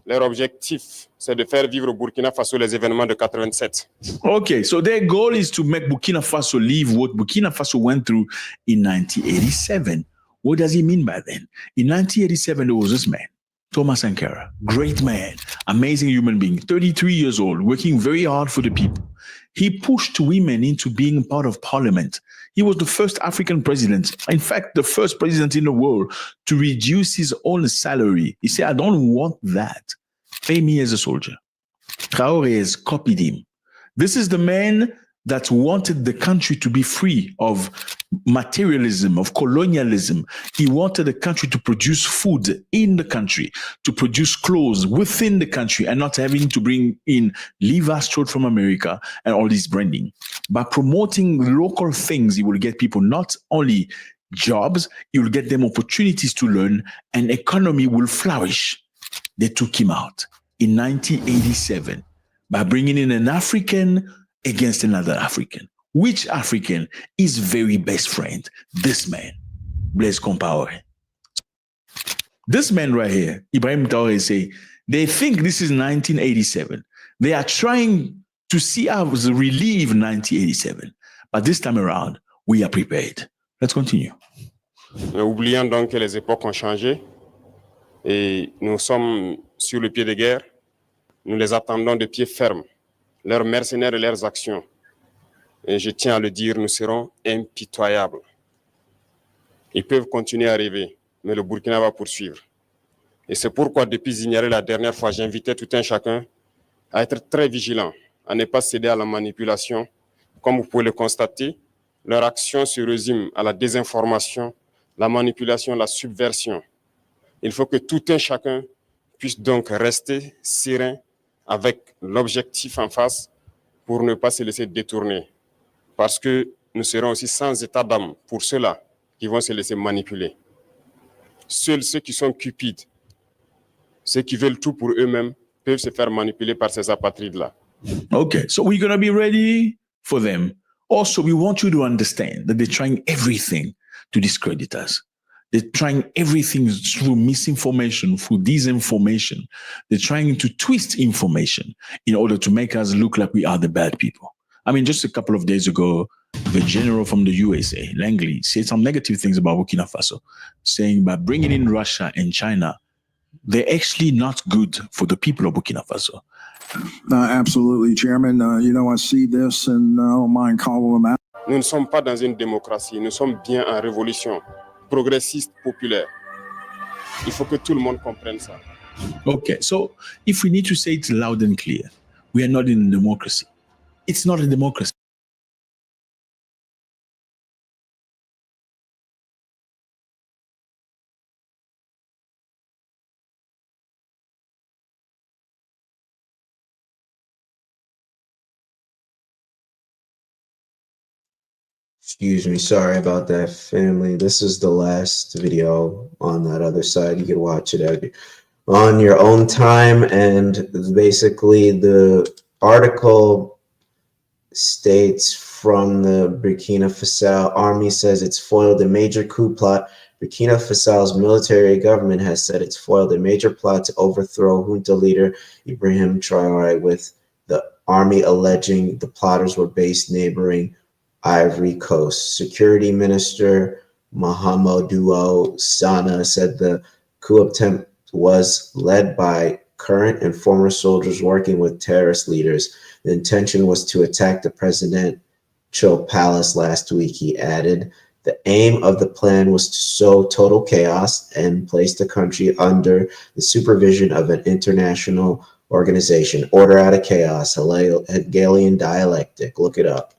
Leur objectif, c'est de faire vivre au Burkina Faso les événements de 87. Okay, so their goal is to make Burkina Faso live what Burkina Faso went through in 1987. What does he mean by then? In 1987, there was this man, Thomas Sankara, great man, amazing human being, 33 years old, working very hard for the people. He pushed women into being part of parliament. He was the first African president, in fact, the first president in the world to reduce his own salary. He said, I don't want that. Pay me as a soldier. Traoré has copied him. This is the man that wanted the country to be free of materialism, of colonialism. He wanted the country to produce food in the country, to produce clothes within the country, and not having to bring in Levi's coat from America and all this branding. By promoting local things, he will get people not only jobs, he will get them opportunities to learn, and economy will flourish. They took him out in 1987 by bringing in an African against another African. Which African is very best friend? This man, Blaise Compaoré. This man right here, Ibrahim Traoré, say, they think this is 1987. They are trying to see us relive 1987. But this time around, we are prepared. Let's continue. Oubliant donc que les époques ont changé et nous sommes sur le pied de guerre, nous les attendons de pied ferme. Leurs mercenaires et leurs actions. Et je tiens à le dire, nous serons impitoyables. Ils peuvent continuer à rêver, mais le Burkina va poursuivre. Et c'est pourquoi, depuis Zignaré la dernière fois, j'invitais tout un chacun à être très vigilants, à ne pas céder à la manipulation. Comme vous pouvez le constater, leur action se résume à la désinformation, la manipulation, la subversion. Il faut que tout un chacun puisse donc rester serein avec l'objectif en face pour ne pas se laisser détourner. Parce que nous serons aussi sans état d'âme pour ceux-là qui vont se laisser manipuler. Seuls ceux qui sont cupides, ceux qui veulent tout pour eux-mêmes, peuvent se faire manipuler par ces apatrides-là. Okay, so we're going to be ready for them. Also, we want you to understand that they're trying everything to discredit us. They're trying everything through misinformation, through disinformation. They're trying to twist information in order to make us look like we are the bad people. I mean, just a couple of days ago, the general from the USA, Langley, said some negative things about Burkina Faso, saying by bringing in Russia and China, they're actually not good for the people of Burkina Faso. Absolutely, Chairman. You know, I see this and I don't mind calling them out. Nous ne sommes pas dans une démocratie, nous sommes bien en révolution, progressiste, populaire. Il faut que tout le monde comprenne ça. Okay, so if we need to say it loud and clear, we are not in a democracy. It's not a democracy. Excuse me, sorry about that, family. This is the last video on that other side. You can watch it on your own time. And basically, the article states from the Burkina Faso army says it's foiled a major coup plot. Burkina Faso's military government has said it's foiled a major plot to overthrow junta leader Ibrahim Traoré, with the army alleging the plotters were based neighboring Ivory Coast. Security Minister Mahamadou Sana said the coup attempt was led by current and former soldiers working with terrorist leaders. The intention was to attack the presidential palace last week, he added. The aim of the plan was to sow total chaos and place the country under the supervision of an international organization. Order out of chaos, Hegelian dialectic. Look it up.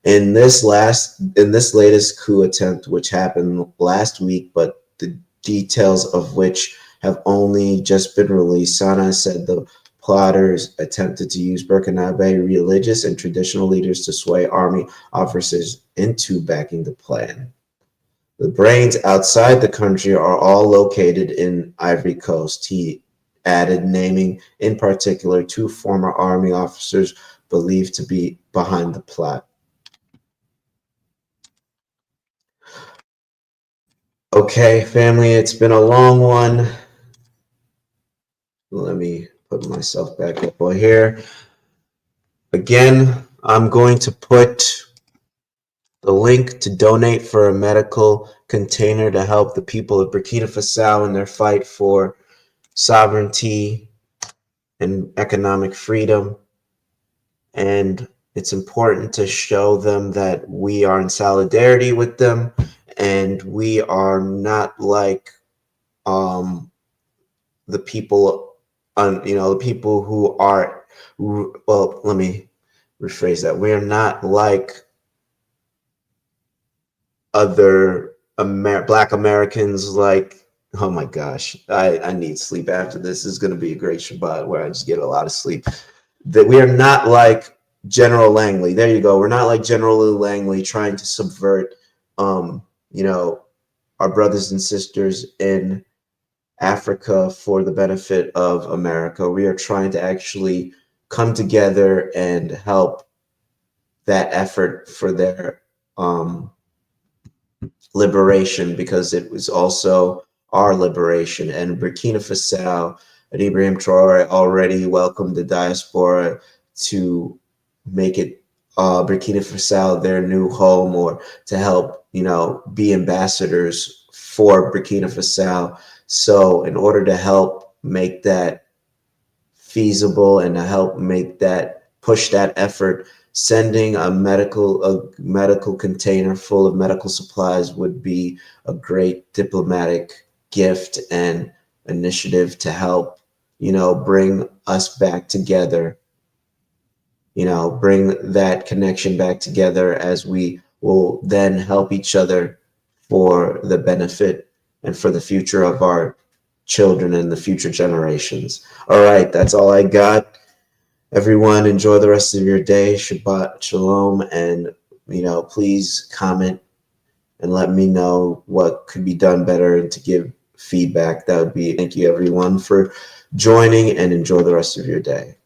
In this latest coup attempt, which happened last week, but the details of which have only just been released, Sana said the plotters attempted to use Burkinabe religious and traditional leaders to sway army officers into backing the plan. The brains outside the country are all located in Ivory Coast, he added, naming in particular 2 former army officers believed to be behind the plot. Okay, family, it's been a long one. Let me put myself back up over here. Again, I'm going to put the link to donate for a medical container to help the people of Burkina Faso in their fight for sovereignty and economic freedom. And it's important to show them that we are in solidarity with them, and we are not like the people the people who are, well, let me rephrase that. We are not like other Black Americans, like, oh my gosh, I need sleep after this. This is going to be a great Shabbat where I just get a lot of sleep. That we are not like General Langley. There you go. We're not like General Langley trying to subvert, our brothers and sisters in Africa for the benefit of America. We are trying to actually come together and help that effort for their liberation, because it was also our liberation. And Burkina Faso and Ibrahim Traoré already welcomed the diaspora to make it Burkina Faso their new home, or to help, be ambassadors for Burkina Faso. So in order to help make that feasible and to help make that, push that effort, sending a medical container full of medical supplies would be a great diplomatic gift and initiative to help, bring us back together bring that connection back together, as we will then help each other for the benefit and for the future of our children and the future generations. All right, that's all I got. Everyone, enjoy the rest of your day. Shabbat Shalom, and please comment and let me know what could be done better and to give feedback. That would be, thank you everyone for joining, and enjoy the rest of your day.